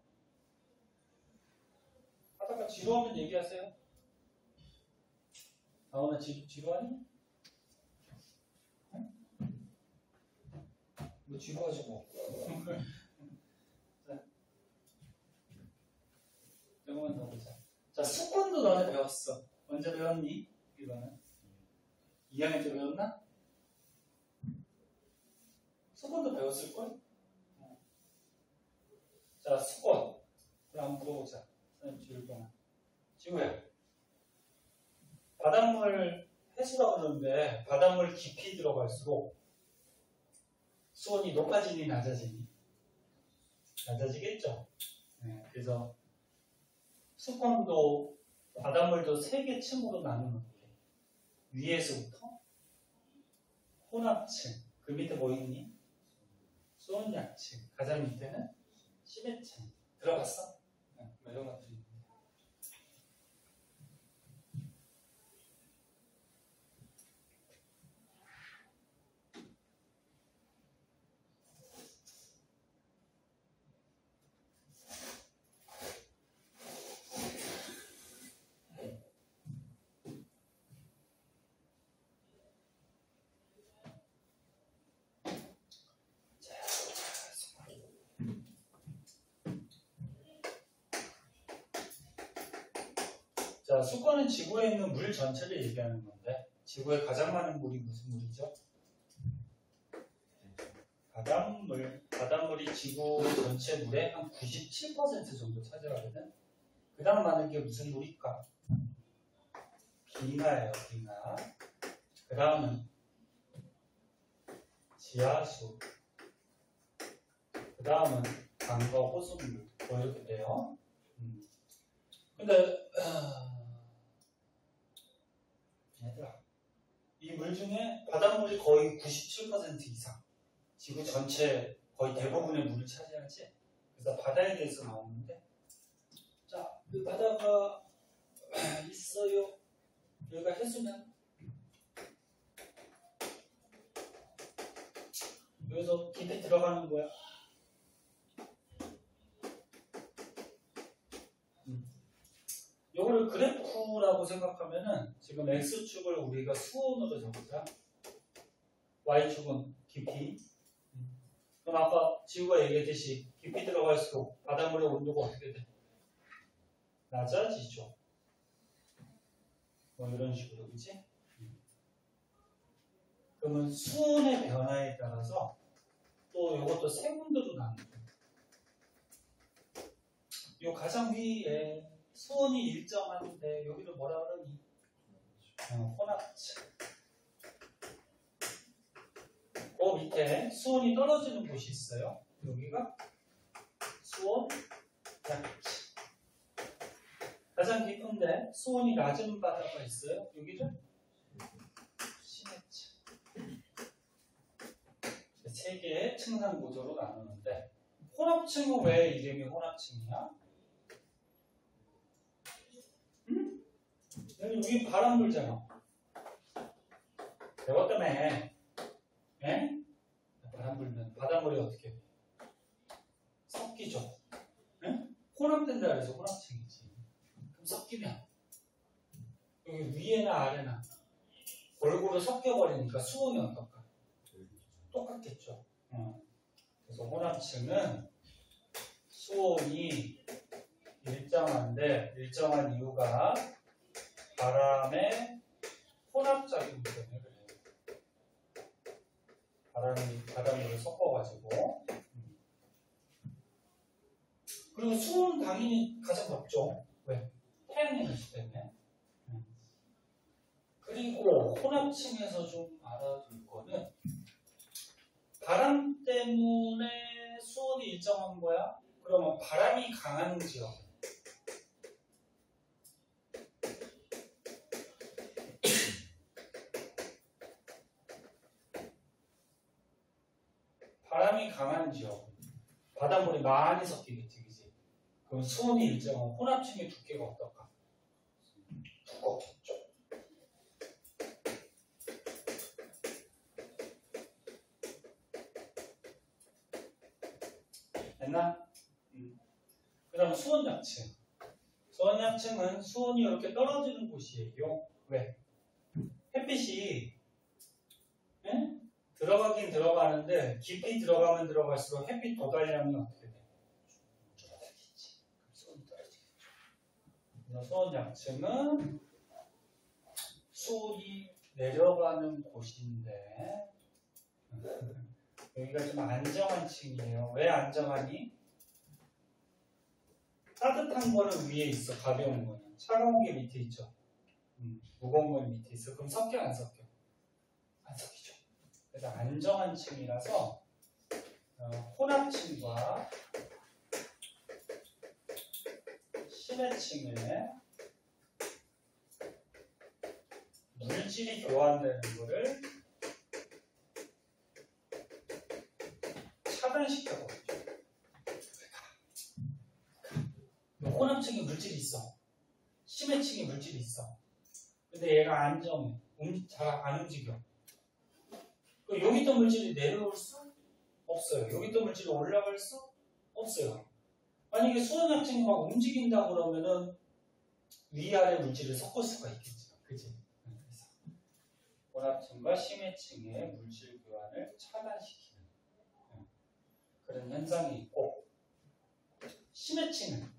하다가 지루하면 얘기하세요. 나오나 지루하니? 뭐 지루하지 뭐. 자, 조금만 더 보자. 자, 습관도 너네 배웠어. 언제 배웠니? 이거는 2학년 때 배웠나? 습관도 배웠을걸? 자, 습관. 그럼 한번 물어보자. 선생님 지울 동안. 지우야. 바닷물 해수라고 그러는데 바닷물 깊이 들어갈수록 수온이 높아지니 낮아지니? 낮아지겠죠. 네, 그래서 수온도 바닷물도 3개 층으로 나누는 거예요. 위에서부터 혼합층. 그 밑에 뭐 있니? 수온 약층. 가장 밑에는 심해층. 들어갔어? 네, 이런 것들이 있습니다. 자, 수권은 지구에 있는 물 전체를 얘기하는 건데 지구에 가장 많은 물이 무슨 물이죠? 바닷물이 지구 전체 물의 한 97% 정도 차지하거든. 그 다음 많은 게 무슨 물일까? 빙하예요, 빙하. 그 다음은 지하수. 그 다음은 강과 호수물. 뭐 이렇게 돼요. 근데 얘들아, 이 물 중에 바닷물이 거의 97% 이상 지구 전체 거의 대부분의 물을 차지하지. 그래서 바다에 대해서 나오는데, 자, 그 바다가 있어요. 여기가 해수면 여기서 깊이 들어가는 거야. 요거를 그래프라고 생각하면은 지금 X축을 우리가 수온으로 적자. Y축은 깊이. 그럼 아까 지우가 얘기했듯이 깊이 들어갈수록 바닷물의 온도가 어떻게 돼? 낮아지죠. 뭐 이런 식으로, 그치? 그러면 수온의 변화에 따라서 또 이것도 세분도로 나눕니다. 요 가장 위에 수온이 일정한데 여기를 뭐라 그러니? 혼합층. 그 밑에 수온이 떨어지는 곳이 있어요. 여기가 수온 약층. 가장 깊은데 수온이 낮은 바다가 있어요. 여기를 심해층. 세 개의 층상 구조로 나누는데 혼합층은 왜 이름이 혼합층이야? 응? 여기 바람 불잖아. 이것 때문에 예? 바람 불면 바닷물이 어떻게 돼? 섞이죠. 예? 혼합된다 그래서 혼합층이지. 그럼 섞이면 여기 위에나 아래나 골고루 섞여버리니까 수온이 어떨까? 똑같겠죠. 그래서 혼합층은 수온이 일정한데 일정한 이유가 바람의 혼합작용 때문에 그래요. 바람을 섞어가지고. 그리고 수온은 당연히 가장 높죠. 왜? 태양에너지 때문에. 그리고 혼합층에서 좀 알아둘 거는 바람 때문에 수온이 일정한 거야? 그러면 바람이 강한 지역. 바람이 강한 지역. 바닷물이 많이 섞이겠지, 그지? 그럼 수온이 일정한 혼합층의 두께가 어떨까? 두껍겠죠. 됐나? 그 다음 수온약층. 수온약층은 수온이 이렇게 떨어지는 곳이에요. 왜? 햇빛이 들어가긴 들어가는데 깊이 들어가면 들어갈수록 햇빛 도달량이 어떻게 돼? 줄어들겠지. 수온이 떨어지겠죠. 수온약층은 수온이 내려가는 곳인데 여기가 좀 안정한 층이에요. 왜 안정하니? 따뜻한 거는 위에 있어. 가벼운 거는. 차가운 게 밑에 있죠. 무거운 건 밑에 있어. 그럼 섞여 안 섞여? 안 섞이죠. 그래서 안정한 층이라서 혼합층과 심해층에 물질이 교환되는 거를 차단시켜버리죠. 혼합층에 물질이 있어. 심해층에 물질이 있어. 근데 얘가 안정해. 잘 안 움직여. 여기 있던 물질이 내려올 수 없어요. 여기 있던 물질이 올라갈 수 없어요. 만약에 수온약층이 막 움직인다 그러면은 위아래 물질을 섞을 수가 있겠죠. 그치? 그래서 혼합층과 심해층의 물질 교환을 차단시키는 그런 현상이 있고, 심해층은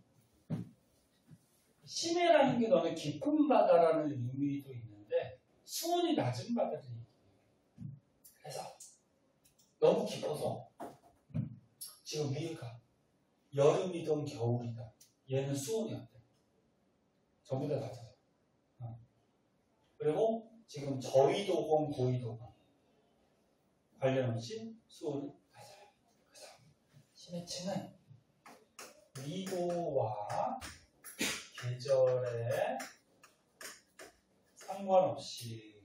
심해라는 게 너는 깊은 바다라는 의미도 있는데 수온이 낮은 바다를 얘기해요. 그래서 너무 깊어서 지금 위에가 여름이든 겨울이든 얘는 수온이 어때? 전부 다 낮아져. 그리고 지금 저위도건 고위도건 관련 없이 수온이 낮아요. 그래서 심해층은 위도와 계절에 상관없이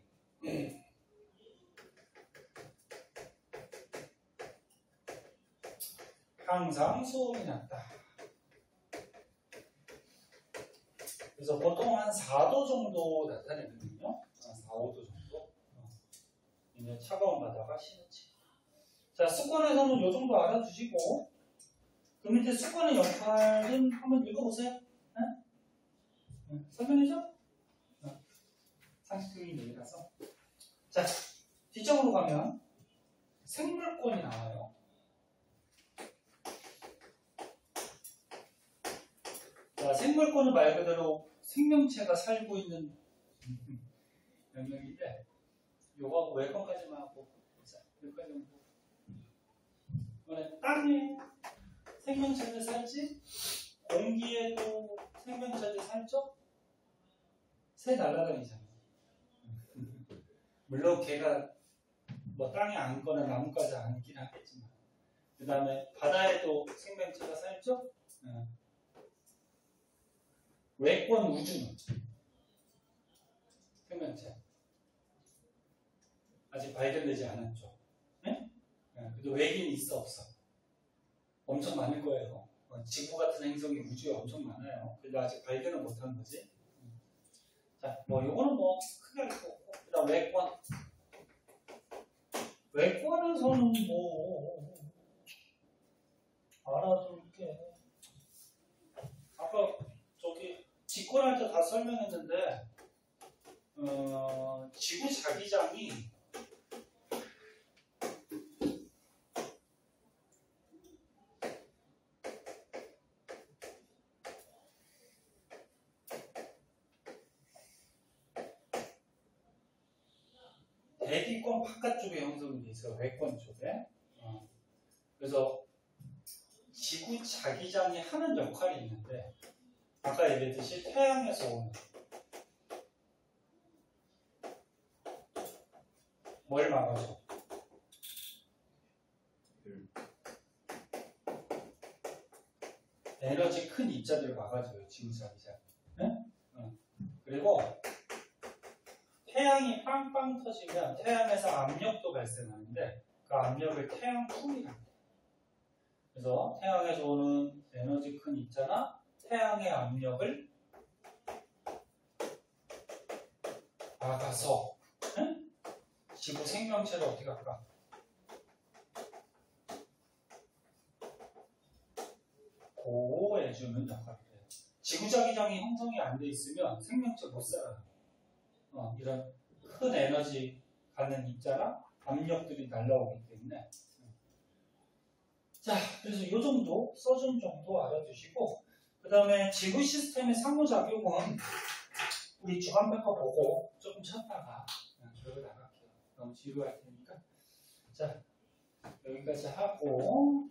항상 수온이 낮다. 그래서 보통 한 4도 정도 나타내거든요. 4, 5도 정도. 이제 차가운 바다가 심해지. 자, 습관에서는 이 정도 알아두시고, 그 밑에 습관의 역할은 한번 읽어보세요. 네? 설명해줘? 상식적인 얘기라서. 자, 뒤쪽으로 가면 생물권이 나와요. 자, 생물권은 말 그대로 생명체가 살고 있는 영역인데, 요거하고 외관까지만 하고, 여기까지만 하고. 이번에 땅에 생명체들 살지? 공기에도 생명체들 살죠? 새 날아다니잖아. 물론 걔가 뭐 땅에 앉거나 나무까지 앉긴 하겠지만, 그 다음에 바다에도 생명체가 살죠? 외권 우주는 생명체 아직 발견되지 않았죠. 네? 근데 외계인 있어 없어? 엄청 많을 거예요. 지구 같은 행성이 우주에 엄청 많아요. 근데 아직 발견을 못한 거지. 자, 뭐 요거는 뭐 크게 할 거 없고, 그다음 외권. 외권에서는 뭐 알아둘게. 아까 저기 직권할 때 다 설명했는데, 지구 자기장이 대기권 바깥쪽에 형성이 돼 있어요. 외권 쪽에. 그래서 지구 자기장이 하는 역할이 있는데, 아까 얘기했듯이 태양에서 오는 뭘 막아줘? 에너지 큰 입자들을 막아줘요. 지구 자기장. 네? 그리고 태양이 빵빵 터지면 태양에서 압력도 발생하는데, 그 압력을 태양풍이라고 해요. 그래서 태양에서 오는 에너지 큰 입자나 태양의 압력을 막아서 지구 생명체를 어떻게 할까? 보호해주는 역할을 해요. 지구 자기장이 형성이 안 돼 있으면 생명체 못 살아요. 이런 큰 에너지 가는 입자나 압력들이 날라오기 때문에. 자, 그래서 이 정도, 써준 정도 알아두시고, 그 다음에 지구 시스템의 상호작용은 우리 주간 페퍼 보고 조금 찾다가 그냥 저기 나갈게요. 너무 지루할 테니까. 자, 여기까지 하고,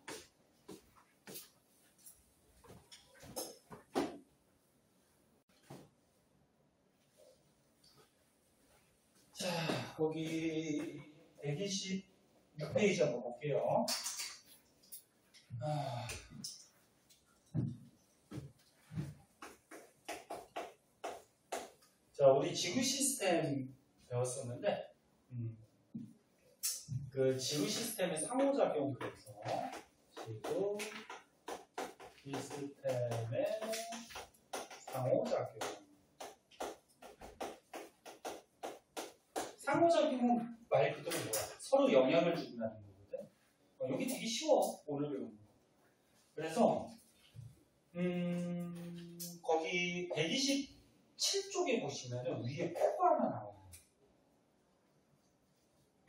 자, 거기 126페이지 한번 볼게요. 자, 우리 지구 시스템 배웠었는데, 그 지구 시스템의 상호작용에 대해서, 지구 시스템의 상호작용. 상호작용은 말 그대로 뭐야? 서로 영향을 준다는 거거든. 여기 되게 쉬워, 오늘 배우는 거. 그래서 거기 127쪽에 보시면은 위에 표가 하나 나와요.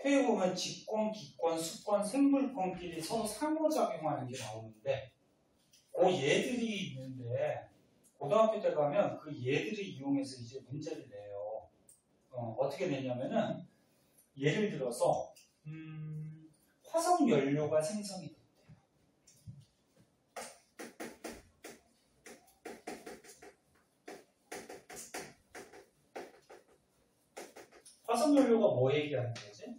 표에 보면 직권, 기권, 수권, 생물권끼리 서로 상호작용하는 게 나오는데, 그 얘들이 있는데 고등학교 때 가면 그 얘들을 이용해서 이제 문제를 내요. 어떻게 내냐면은 예를 들어서 화석 연료가 생성이 됐대요. 화석 연료가 뭐 얘기하는 거지?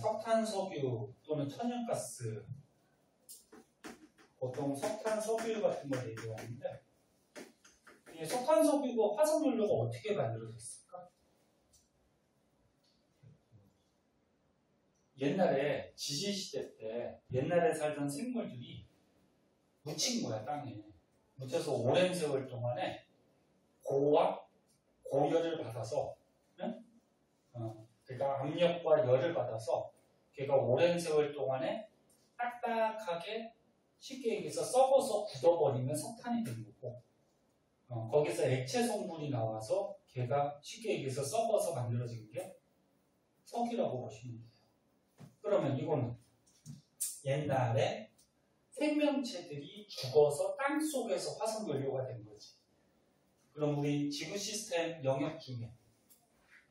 석탄, 석유 또는 천연가스, 보통 석탄, 석유 같은 걸 얘기하는데, 이 석탄, 석유가 화석 연료가 어떻게 만들어졌을까? 옛날에 지질시대 때 옛날에 살던 생물들이 묻힌 거야, 땅에. 묻혀서 오랜 세월 동안에 고와 고열을 받아서, 그러니까 압력과 열을 받아서 걔가 오랜 세월 동안에 딱딱하게, 쉽게 얘기해서 썩어서 굳어버리면 석탄이 된 거고, 거기서 액체 성분이 나와서 걔가 쉽게 얘기해서 썩어서 만들어진 게 석이라고 보시면 돼요. 그러면 이거는 옛날에 생명체들이 죽어서 땅 속에서 화석 연료가 된 거지. 그럼 우리 지구 시스템 영역 중에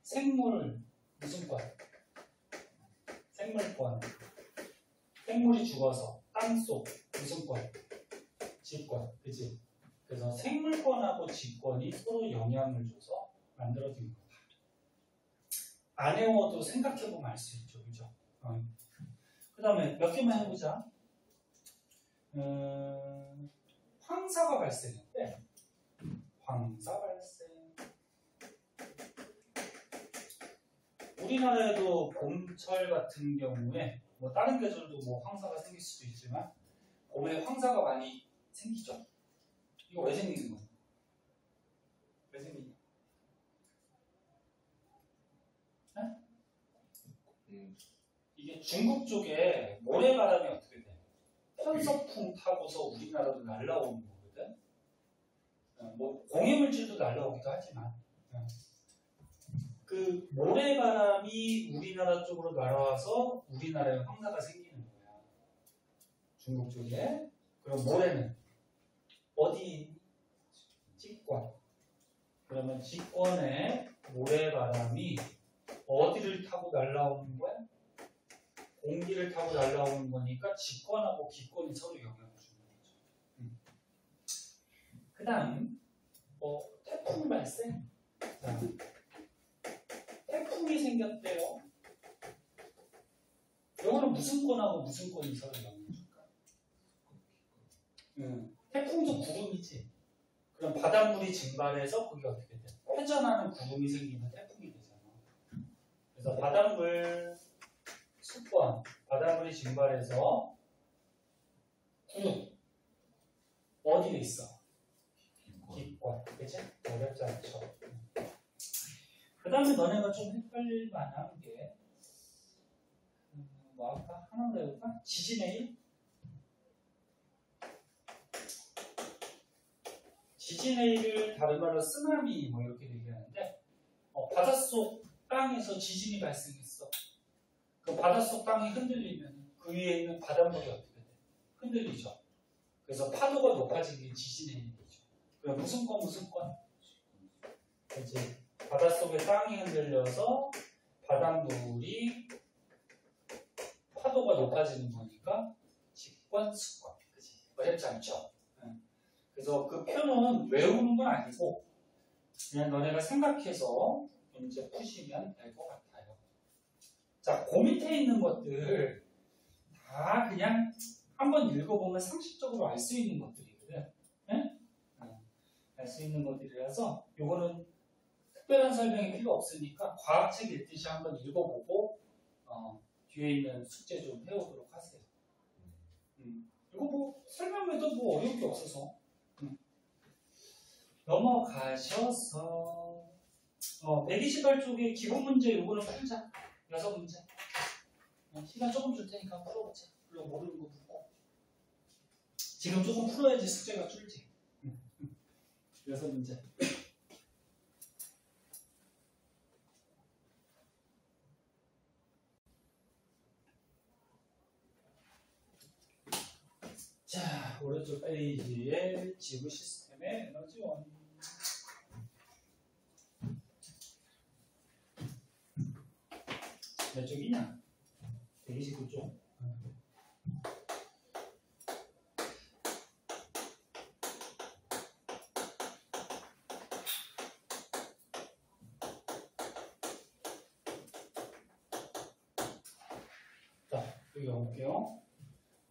생물 무슨 권? 생물권. 생물이 죽어서 땅속 무슨 권? 지권. 그치? 그래서 생물권하고 지권이 서로 영향을 줘서 만들어진 거다. 안 외워도 생각해보면 알 수 있죠. 그죠? 그 다음에 몇 개만 해보자. 황사가 발생했대. 황사 발생. 우리나라에도 봄철 같은 경우에 뭐 다른 계절도 뭐 황사가 생길 수도 있지만 봄에 황사가 많이 생기죠. 이거 왜 생기는 거야? 왜 생기냐? 네? 이게 중국 쪽에 모래바람이 어떻게 돼? 편서풍 타고서 우리나라도 날라오는 거거든. 뭐 공해물질도 날라오기도 하지만 그 모래바람이 우리나라 쪽으로 날아와서 우리나라에 황사가 생기는 거야. 중국 쪽에. 그럼 모래는 어디? 직권. 그러면 직권에 모래바람이 어디를 타고 날아오는 거야? 공기를 타고 날아오는 거니까 직권하고 기권이 서로 영향을 주는 거죠. 그 다음 태풍 발생. 태풍이 생겼대요. 이거는 무슨 권하고 무슨 권이 서로 영향을 줄까? 태풍도 구름이지. 그럼 바닷물이 증발해서 그게 어떻게 돼? 회전하는 구름이 생기면 태풍이 되잖아. 그래서 바닷물 수권, 바닷물이 증발해서 구름 어디에 있어? 기권. 그치? 어렵지 않죠. 그 다음에 너네가 좀 헷갈릴 만한 게 뭐 아까 하나 더 해볼까? 지진의 일? 지진의 일을 다른 말로 쓰나미 뭐 이렇게 얘기하는데 바닷속 땅에서 지진이 발생했어. 그 바닷속 땅이 흔들리면 그 위에 있는 바닷물이 어떻게 돼? 흔들리죠. 그래서 파도가 높아지는 게 지진의 일이죠. 그럼 무슨 건 무슨 건? 그치? 바닷속에 땅이 흔들려서 바닷물이 파도가 높아지는 거니까 직권, 수권. 그치? 어렵지 않죠? 그래서 그 표는 외우는 건 아니고 그냥 너네가 생각해서 문제 푸시면 될 것 같아요. 자, 그 밑에 있는 것들 다 그냥 한번 읽어보면 상식적으로 알 수 있는 것들이거든. 알 수 있는 것들이라서 요거는 특별한 설명이 필요 없으니까 과학책 읽듯이 한번 읽어보고 뒤에 있는 숙제 좀 해오도록 하세요. 이거 뭐 설명해도 뭐 어려울 게 없어서 넘어가셔서 128쪽에 기본 문제 요거는 풀자. 6문제. 시간 조금 줄 테니까 풀어보자. 그리고 모르는 거 묻고. 지금 조금 풀어야지 숙제가 줄지. 6문제. 자, 오른쪽 페이지에 지구 시스템의 에너지원. 몇 쪽이냐? 129쪽. 자, 여기 가볼게요.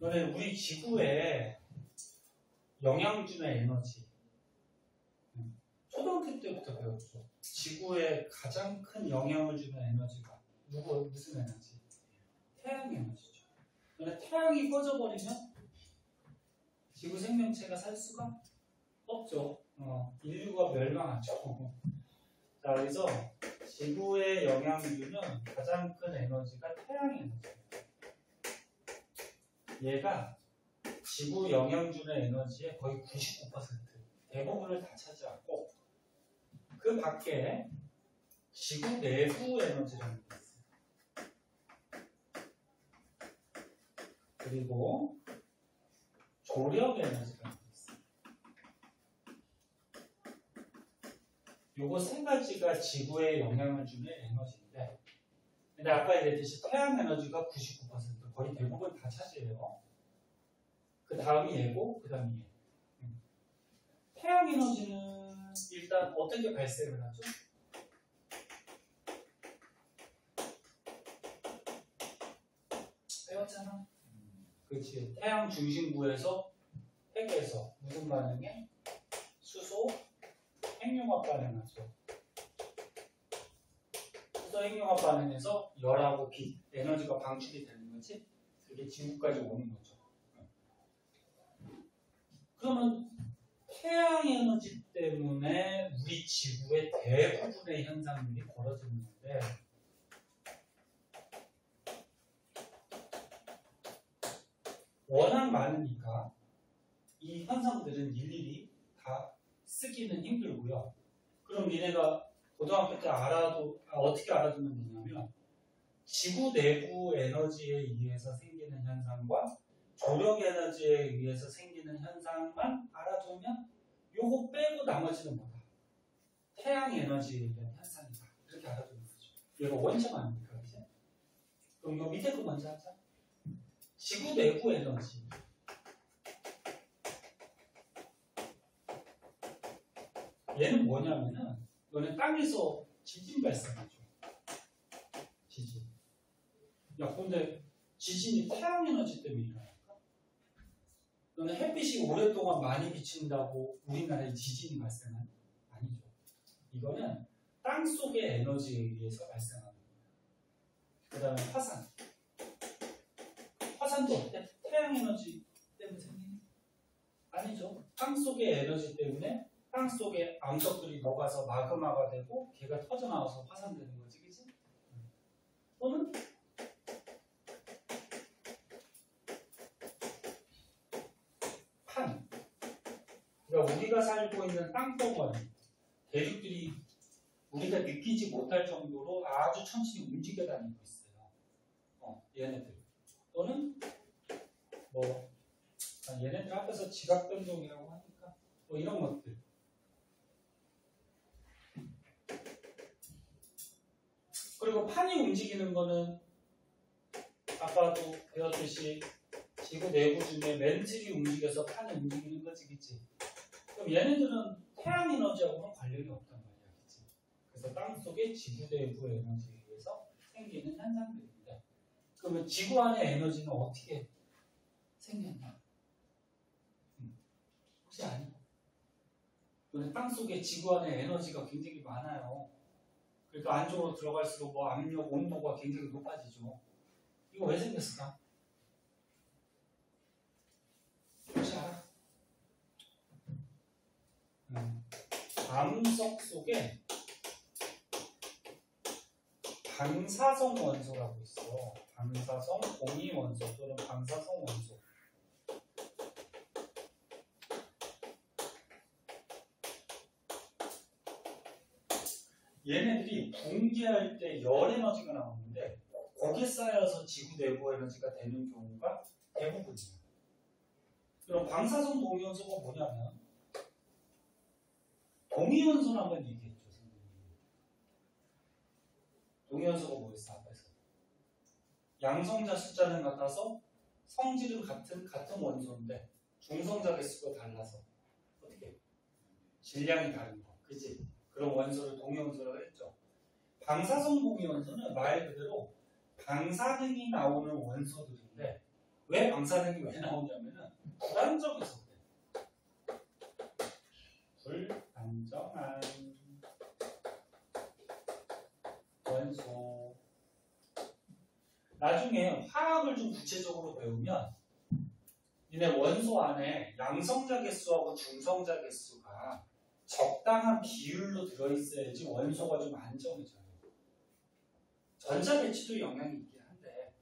너네 우리 지구에 영향 주는 에너지. 초등학교 때부터 배웠죠. 지구에 가장 큰 영향을 주는 에너지가 무슨 에너지? 태양 에너지죠. 근데 태양이 꺼져버리면 지구 생명체가 살 수가 없죠. 인류가 멸망하죠. 자, 그래서 지구에 영향을 주는 가장 큰 에너지가 태양 에너지예요. 얘가 지구 영향 주는 에너지의 거의 99% 대부분을 다 차지하고 그 밖에 지구 내부 에너지라는 게 있어요. 그리고 조력 에너지가 있어요. 요거 세 가지가 지구에 영향을 주는 에너지인데, 근데 아까 얘기했듯이 태양 에너지가 99% 거의 대부분 다 차지해요. 그 다음이 얘고, 그 다음이 얘. 태양 에너지는 일단 어떻게 발생을 하죠? 배웠잖아. 그렇지. 태양 중심부에서 핵에서 무슨 반응에? 수소 핵융합 반응하죠. 수소 핵융합 반응에서 열하고 빛, 에너지가 방출이 되는 거지. 그게 지구까지 오는 거죠. 그러면 태양 에너지 때문에 우리 지구의 대부분의 현상들이 벌어지는 건데, 워낙 많으니까 이 현상들은 일일이 다 쓰기는 힘들고요. 그럼 니네가 고등학교 때 어떻게 알아두면 되냐면, 지구 내부 에너지에 의해서 생기는 현상과 조력 에너지에 의해서 생기는 현상만 알아두면 요거 빼고 나머지는 뭐다? 태양 에너지에 의한 현상이다. 이렇게 알아두는 거죠. 얘가 원점 아닙니까? 그치? 그럼 요 밑에 거 먼저 하자. 지구 내부 에너지. 얘는 뭐냐면은, 너네 땅에서 지진 발생하죠. 지진. 야, 근데 지진이 태양 에너지 때문에 일어날까? 너네 햇빛이 오랫동안 많이 비친다고 우리나라에 지진이 발생하는? 아니죠. 이거는 땅 속의 에너지에 의해서 발생하는 거예요. 그 다음에 화산. 화산도 어때? 태양 에너지 때문에 생기는? 아니죠. 땅 속의 에너지 때문에 땅 속에 암석들이 녹아서 마그마가 되고 걔가 터져나와서 화산되는 거지, 그치? 또는 판. 그러니까 우리가 살고 있는 땅덩어리, 대륙들이 우리가 느끼지 못할 정도로 아주 천천히 움직여 다니고 있어요. 얘네들. 또는 얘네들 앞에서 지각 변동이라고 하니까 이런 것들. 그리고 판이 움직이는 거는 아까도 배웠듯이 지구 내부 중에 멘틀이 움직여서 판이 움직이는 거지, 그치? 그럼 얘네들은 태양 에너지하고는 관련이 없단 말이야, 그치? 그래서 땅속의 지구 내부 에너지에 의해서 생기는 현상들입니다. 그러면 지구 안의 에너지는 어떻게 생겼나? 혹시 아니? 땅속에 지구 안에 에너지가 굉장히 많아요. 그러니까 안쪽으로 들어갈수록 압력, 온도가 굉장히 높아지죠. 이거 왜 생겼을까? 혹시 알아? 암석 속에 방사성 원소라고 있어. 방사성 공이 원소 또는 방사성 원소. 얘네들이 붕괴할 때 열 에너지가 나오는데 거기에 쌓여서 지구 내부 에너지가 되는 경우가 대부분이에요. 그럼 방사성 동위원소가 뭐냐면 동위원소는 한번 얘기했죠, 선생님. 동위원소가 뭐였어, 앞에서? 양성자 숫자는 같아서 성질은 같은 원소인데 중성자 개수가 달라서 어떻게? 질량이 다른 거, 그치? 그런 원소를 동위원소라고 했죠. 방사성 동위원소는 말 그대로 방사능이 나오는 원소들인데 왜 방사능이 왜 나오냐면은 불안정해서 그래. 불안정한 원소. 나중에 화학을 좀 구체적으로 배우면 니네 원소 안에 양성자 개수하고 중성자 개수가 적당한 비율로 들어있어야지 원소가 좀 안정해져요. 전자 배치도 영향이 있긴 한데,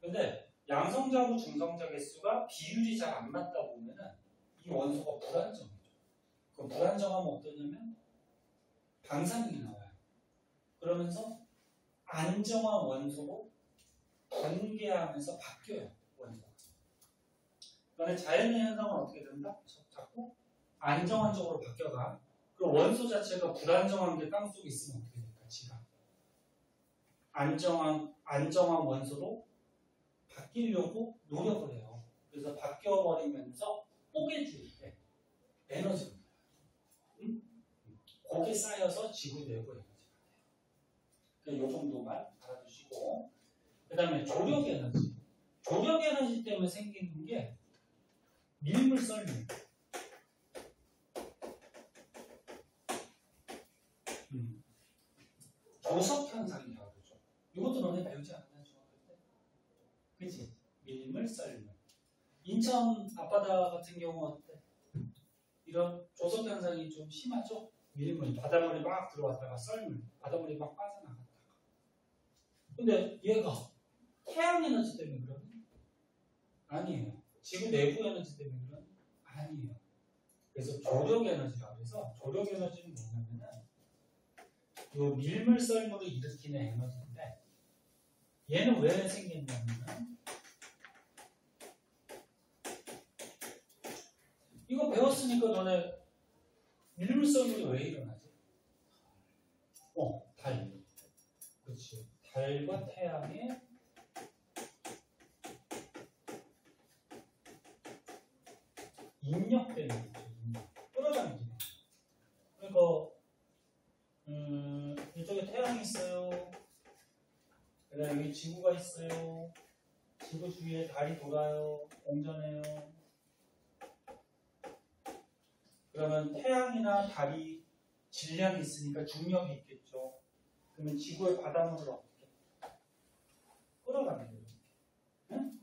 근데 양성자하고 중성자 개수가 비율이 잘 안 맞다 보면은 이 원소가 불안정해져. 그럼 불안정하면 어떠냐면 방사능이 나와요. 그러면서 안정한 원소로 번개하면서 바뀌어요, 원소가. 그다음에 자연의 현상은 어떻게 된다? 자꾸 안정한 쪽으로 바뀌어가. 그 원소 자체가 불안정한 게 땅 속에 있으면 어떻게 될까? 지가 안정한 원소로 바뀌려고 노력을 해요. 그래서 바뀌어버리면서 뽀개질 때 에너지입니다. 응? 고개 쌓여서 지구 내부 에너지가 돼요. 이 정도만 알아두시고, 그 다음에 조력 에너지. 조력 에너지 때문에 생기는 게 밀물 썰물. 조석 현상이라고 그러죠. 이것도 너네 배우지 않았나 중학교 때? 그치? 밀물 썰물. 인천 앞바다 같은 경우 어때? 이런 조석 현상이 좀 심하죠? 밀물, 바닷물이 막 들어왔다가 썰물, 바닷물이 막 빠져나갔다가. 근데 얘가 태양 에너지 때문에 그러니? 아니에요. 지구 내부 에너지 때문에 그러니? 아니에요. 그래서 조력 에너지라고 해서, 조력 에너지는 뭐냐면은 요 밀물 썰물을 일으키는 에너지인데, 얘는 왜 생겼냐면은 이거 배웠으니까 너네 밀물 썰물이 왜 일어나지? 달. 그렇지. 달과 태양의 인력 때문에 끌어당기는. 그러니까 이쪽에 태양이 있어요. 그다음에 여기 지구가 있어요. 지구 주위에 달이 돌아요. 공전해요. 그러면 태양이나 달이 질량이 있으니까 중력이 있겠죠. 그러면 지구의 바닷물을 어떻게 끌어당겨요. 응?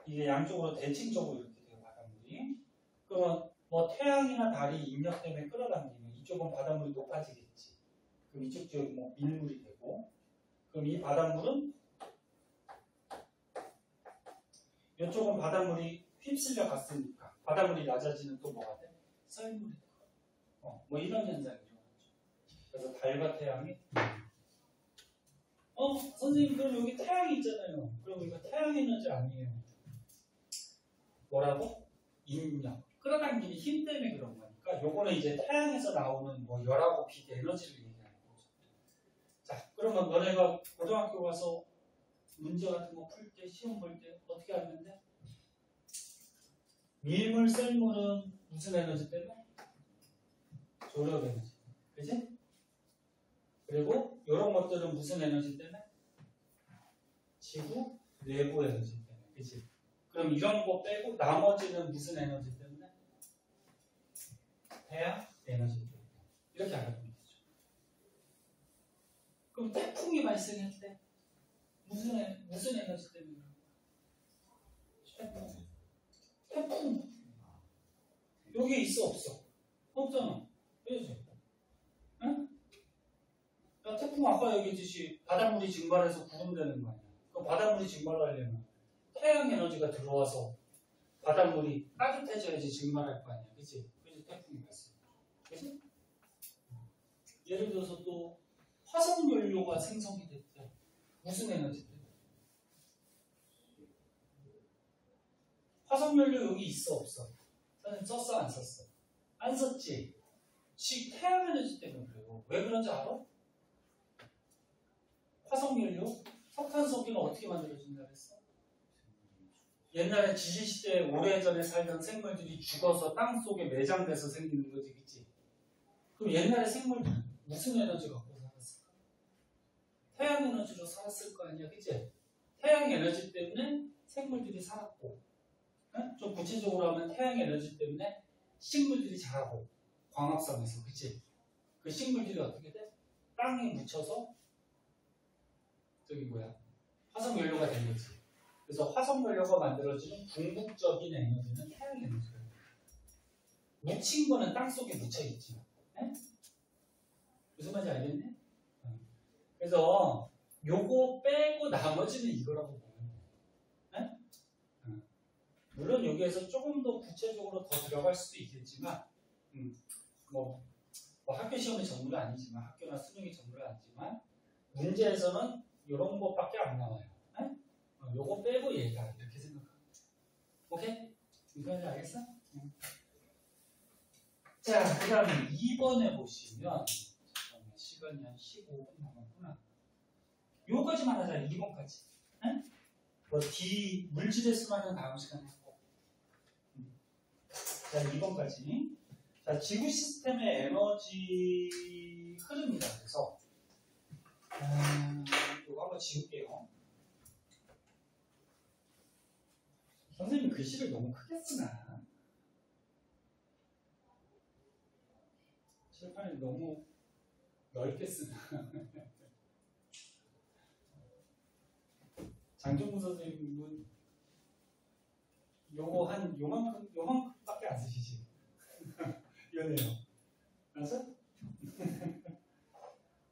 이게 양쪽으로 대칭적으로 이렇게 돼요. 바닷물이. 그러면 뭐 태양이나 달이 인력 때문에 끌어당기면 이쪽은 바닷물이 높아지겠지. 그럼 이쪽 지역이 뭐 밀물이 되고, 그럼 이 바닷물은 이쪽은 바닷물이 휩쓸려 갔으니까 바닷물이 낮아지는 또 뭐가 돼? 썰물이 돼. 뭐 이런 현상이 일어나죠. 그래서 달과 태양이 선생님 그럼 여기 태양이 있잖아요. 그럼 이거 태양 에너지 아니에요. 뭐라고? 인력. 끌어당기는 힘 때문에 그런 거니까 요거는 이제 태양에서 나오는 뭐 열하고 빛 에너지를 얘기하는 거죠. 자, 그러면 너네가 고등학교 가서 문제 같은 거 풀 때, 시험 볼 때 어떻게 하는데? 밀물, 썰물은 무슨 에너지 때문에? 조력 에너지. 그지? 그리고 이런 것들은 무슨 에너지 때문에? 지구 내부 에너지 때문에. 그지? 그럼 이런 거 빼고 나머지는 무슨 에너지 때문에? 태양 에너지 때문에. 이렇게 알아두면 되죠. 그럼 태풍이 발생할 때 무슨 에너지 때문에? 태풍. 여기 있어 없어? 없잖아. 그렇지? 응? 태풍 아까 얘기했듯이 바닷물이 증발해서 구름 되는 거 아니야. 그 바닷물이 증발하려면 태양 에너지가 들어와서 바닷물이 따뜻해져야지 증발할 거 아니야. 그치? 그래서 태풍이 발생. 그치? 예를 들어서 또 화석연료가 생성이 됐대. 무슨 에너지 때문에? 화석연료 여기 있어 없어? 선생님 썼어 안 썼어? 안 썼지? 태양 에너지 때문에 그래요. 왜 그런지 알아? 화석연료? 석탄석유는 어떻게 만들어진다 그랬어? 옛날에 지질시대에 오래전에 살던 생물들이 죽어서 땅속에 매장돼서 생기는 거지, 그치? 그럼 옛날에 생물들 무슨 에너지 갖고 살았을까? 태양 에너지로 살았을 거 아니야, 그치? 태양 에너지 때문에 생물들이 살았고, 응? 좀 구체적으로 하면 태양 에너지 때문에 식물들이 자라고, 광합성에서, 그치? 그 식물들이 어떻게 돼? 땅에 묻혀서 화석연료가 된 거지. 그래서 화석연료가 만들어지는 궁극적인 에너지는 태양 에너지예요. 묻힌 거는 땅 속에 묻혀 있지. 무슨 말인지 알겠네? 그래서 요거 빼고 나머지는 이거라고 보면 돼. 물론 여기에서 조금 더 구체적으로 더 들어갈 수도 있겠지만, 뭐 학교 시험이 전부는 아니지만, 학교나 수능이 전부는 아니지만, 문제에서는 이런 것밖에 안 나와요. 요거 빼고 얘가 이렇게 생각하면 오케이? 이건 알겠어? 응. 자, 그 다음에 2번에 보시면 잠깐만, 시간이 한 15분 남았구나. 요거까지만 하자. 2번까지. 응? 뭐 D 물질의 수만은 다음 시간에 했고. 자, 2번까지. 자, 지구 시스템의 에너지 흐름이다. 그래서 이거 한번 지울게요. 선생님 글씨를 너무 크게 쓰나? 칠판이 너무 넓게 쓰나? 장종문 선생님은 요거 한 요만큼밖에 안 쓰시지? 이러네요. 맞아?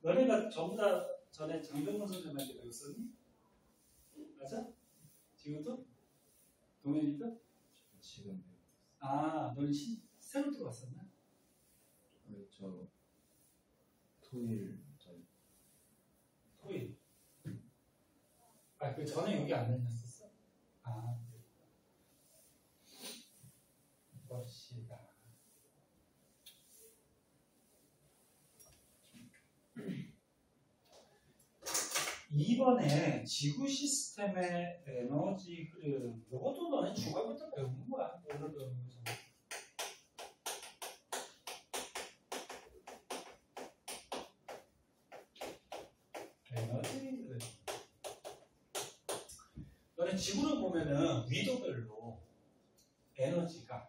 너네가 전부 다 전에 장종문 선생님한테 배웠었니? 맞아? 지금도? 동현이도? 지금 아, 너는 새로 들어왔었나? 저 토일 토일. 아, 그 전에 여기 안 다녔었어? 아, 봅시다. 이번에 지구 시스템의 에너지 흐름, 이것도 너네 중학부터 배우는 거야. 오늘 배우는 거잖아. 에너지 흐름. 너네 지구를 보면은 위도별로 에너지가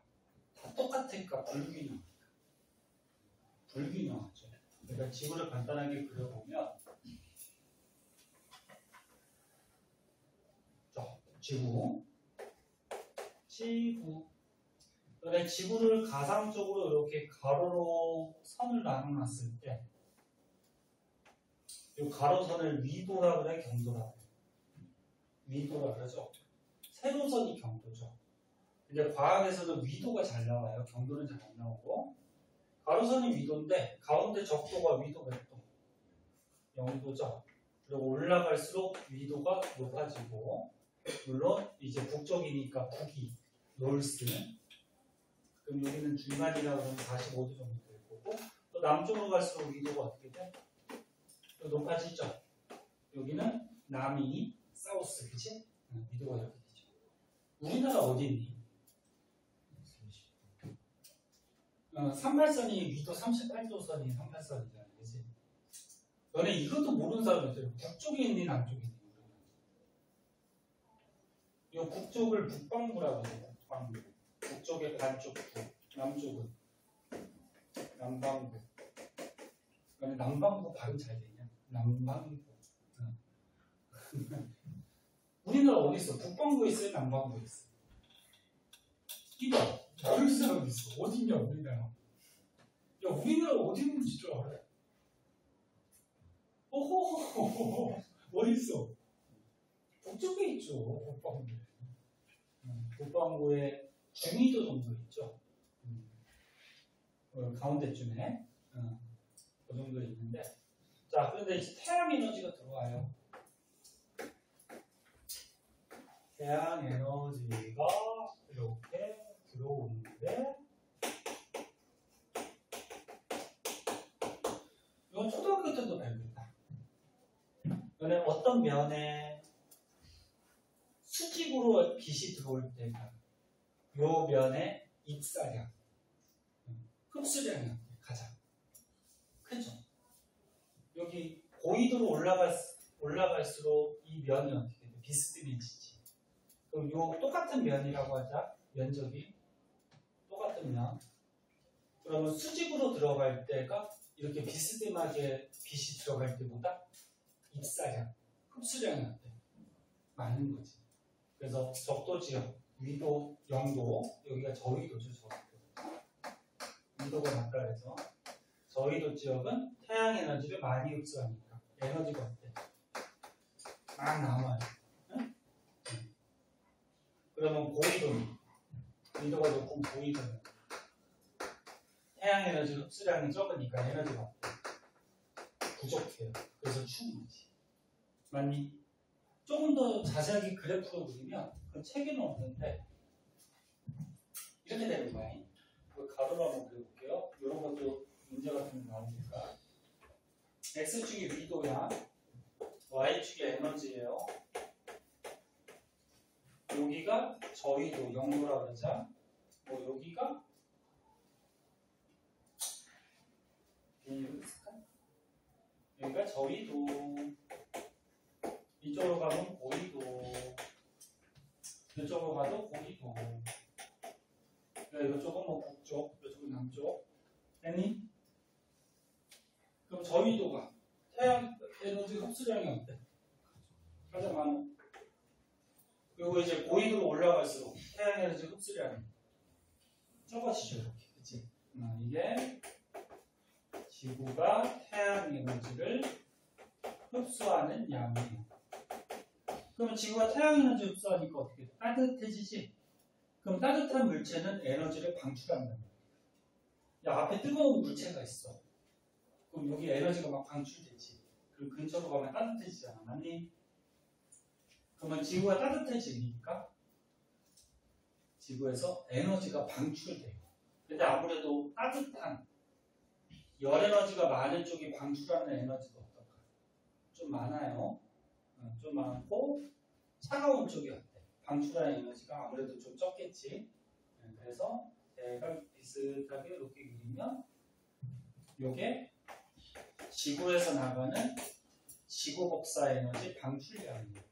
다 똑같을까? 불균형할까? 불균형하죠. 그러니까 지구를 간단하게 그려보면 지구. 너네 지구를 가상적으로 이렇게 가로로 선을 나눠놨을 때, 이 가로선을 위도라 그래, 경도라 그래? 위도라 그러죠. 세로선이 경도죠. 근데 과학에서는 위도가 잘 나와요. 경도는 잘 안 나오고. 가로선이 위도인데 가운데 적도가 위도 몇 도? 0도죠. 그리고 올라갈수록 위도가 높아지고, 물론 이제 북쪽이니까 북이 노스, 그럼 여기는 중간이라고 하면 45도 정도 될 거고, 또 남쪽으로 갈수록 위도가 어떻게 돼? 또 높아지죠. 여기는 남이 사우스, 그치? 위도가 이렇게 되죠. 우리나라 어디 있니? 38선이 위도 38도 선이 38선이잖아, 그치? 너네 이것도 모르는 사람 있잖아. 북쪽에 있니, 남쪽에 있니? 이 북쪽을 북방부라고 해요. 북방부. 북쪽의 반쪽 부, 남쪽은 남방부. 그러니까 남방부 발음 잘 되냐? 남방부. 우리나라 어디 있어? 북방부에 있어요? 남방부에 있어? 이봐, 모르는 사람 있어. 어디 있냐, 우리나라? 야, 우리나라 어디 있는지 줄 알아? 어허허허허, 어디 있어? 북쪽에 있죠, 북방부. 북방부에 중위도 정도 있죠. 가운데쯤에 그 정도 있는데, 자, 그런데 이제 태양 에너지가 들어와요. 태양 에너지가 이렇게 들어오는데, 이건 초등학교 때도 배웁니다. 이거는 어떤 면에 수직으로 빛이 들어올 때가 요 면의 입사량, 흡수량이 가장 크죠. 여기 고緯도로 올라갈수록 이 면이 어떻게 돼? 비스듬해지지. 그럼 요 똑같은 면이라고 하자. 면적이 똑같은 면. 그러면 수직으로 들어갈 때가 이렇게 비스듬하게 빛이 들어갈 때보다 입사량, 흡수량이 어때? 많은 거지. 그래서 적도 지역, 위도 0도, 여기가 저위도죠, 저위도. 위도가 낮다 해서 저위도 지역은 태양 에너지를 많이 흡수하니까 에너지가 어때? 막 남아요. 응? 그러면 고위도는, 위도가 높은 고위도는 태양 에너지 흡수량이 적으니까 에너지가 어때? 부족해요. 그래서 추운 거지. 맞니? 조금 더 자세하게 그래프로 그리면 그 책에는 없는데 이렇게 되는 거야. 가로로 한번 그려볼게요. 이런 것도 문제 같은 거 나오니까. X축이 위도야. Y축이 에너지예요. 여기가 저위도 0도라 그러자. 뭐 여기가 여기가 저위도. 이쪽으로 가면 고위도. 이쪽으로 가도 고위도. 이쪽은 뭐 북쪽, 이쪽은 남쪽. 됐니? 그럼 저위도가 태양 에너지 흡수량이 어때? 가장 많아. 그리고 이제 고위도로 올라갈수록 태양 에너지 흡수량이 적어지죠, 이렇게. 그치? 이게 지구가 태양 에너지를 흡수하는 양이에요. 그러면 지구가 태양 에너지 흡수하니까 어떻게 돼? 따뜻해지지? 그럼 따뜻한 물체는 에너지를 방출한다. 야, 앞에 뜨거운 물체가 있어. 그럼 여기 에너지가 막 방출되지. 그리고 근처로 가면 따뜻해지잖아. 맞니? 그러면 지구가 따뜻해지니까 지구에서 에너지가 방출돼요. 근데 아무래도 따뜻한 열 에너지가 많은 쪽이 방출하는 에너지가 어떨까? 좀 많아요. 좀 많고 차가운 쪽이 어때? 방출하는 에너지가 아무래도 좀 적겠지. 그래서 대각 비슷하게 이렇게 그리면 이게 지구에서 나가는 지구 복사 에너지 방출량이에요.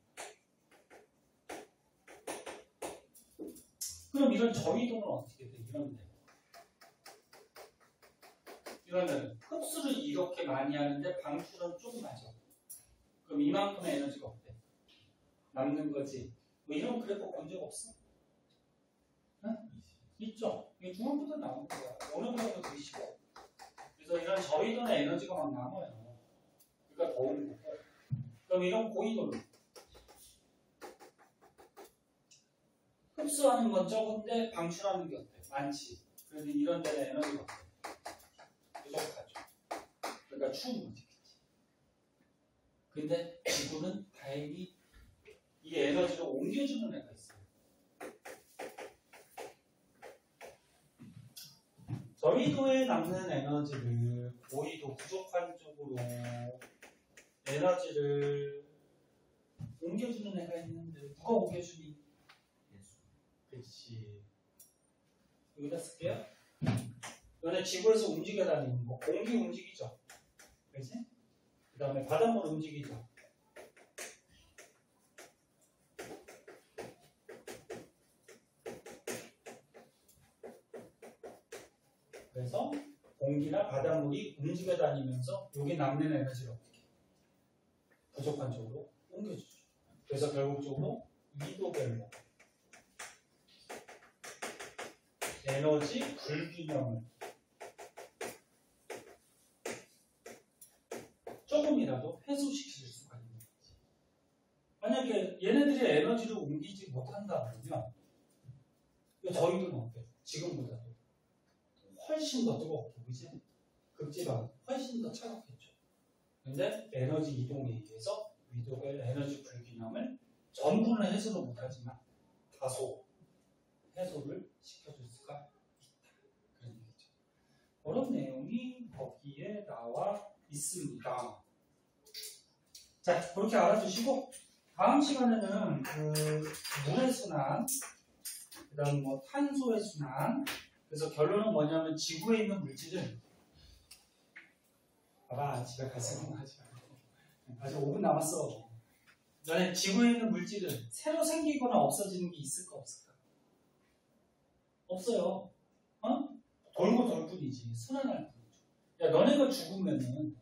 그럼 이런 저위도는 어떻게 돼? 이러면 흡수를 이렇게 많이 하는데 방출은 조금 하죠. 그럼 이만큼의 에너지가 어때? 남는 거지. 뭐 이런 그래프 본 적 없어? 응? 있죠? 이게 중학부터 나오는 거야. 어느 분야도 되게 쉬워. 그래서 이런 저위도는 에너지가 막 남아요. 그러니까 더운 거고. 그럼 이런 고위도는 흡수하는 건 적은데 방출하는 게 어때? 많지. 그래서 이런 데는 에너지가 어때? 부족하죠. 그러니까 추운 거지. 근데 지구는 다행히 이 에너지를 옮겨주는 애가 있어요. 저위도에 남는 에너지를 고위도 부족한 쪽으로 에너지를 옮겨주는 애가 있는데 누가 옮겨주니? 그렇지. 여기다 쓸게요. 너네 지구에서 움직여 다니는 거 공기 움직이죠. 그렇지? 그 다음에 바닷물 움직이죠. 그래서 공기나 바닷물이 움직여 다니면서 여기 남는 에너지를 어떻게 부족한 쪽으로 옮겨주죠. 그래서 결국적으로 위도별로 에너지 불균형을 조금이라도 해소시킬 수가 있는 거지. 만약에 얘네들이 에너지를 옮기지 못한다 그러면 저희들은 어때? 지금보다도 훨씬 더 뜨겁고, 그지? 극지방 훨씬 더 차갑겠죠. 근데 에너지 이동에 의해서 위도별 에너지 불균형을 전부는 해소를 못하지만 다소 해소를 시켜줄 수가 있다. 그런 얘기죠. 그런 내용이 거기에 나와 있습니다. 자, 그렇게 알아두시고 다음 시간에는 그 물의 순환, 그 다음 뭐 탄소의 순환. 그래서 결론은 뭐냐면 지구에 있는 물질은 봐봐, 집에 갈 생각하지 말고 아직 5분 남았어. 너네 지구에 있는 물질은 새로 생기거나 없어지는 게 있을까 없을까? 없어요. 어? 돌고 돌 뿐이지. 순환할 뿐이죠. 야, 너네가 죽으면은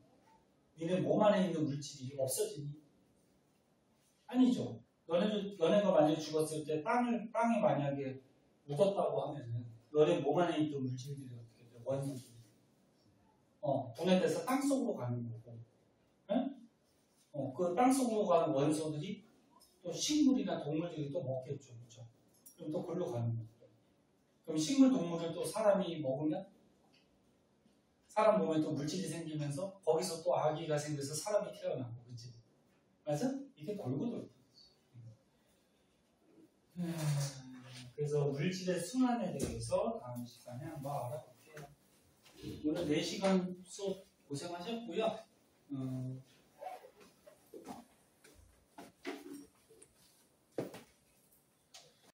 니네 몸 안에 있는 물질이 없어지니? 아니죠. 너네가 만약에 죽었을 때 땅에 만약에 묻었다고 하면은 너네 몸 안에 있던 물질들이 어떻게 돼? 원소들이. 분해돼서 땅속으로 가는 거고. 응? 그 땅속으로 가는 원소들이 또 식물이나 동물들이 또 먹겠죠. 그렇죠? 그럼 또 글로 가는 거고. 그럼 식물, 동물을 또 사람이 먹으면 사람 몸에 또 물질이 생기면서 거기서 또 아기가 생겨서 사람이 태어나고. 그렇지? 맞아? 이게 돌고 돌고. 그래서 물질의 순환에 대해서 다음 시간에 한번 알아볼게요. 오늘 4시간 수업 고생하셨고요.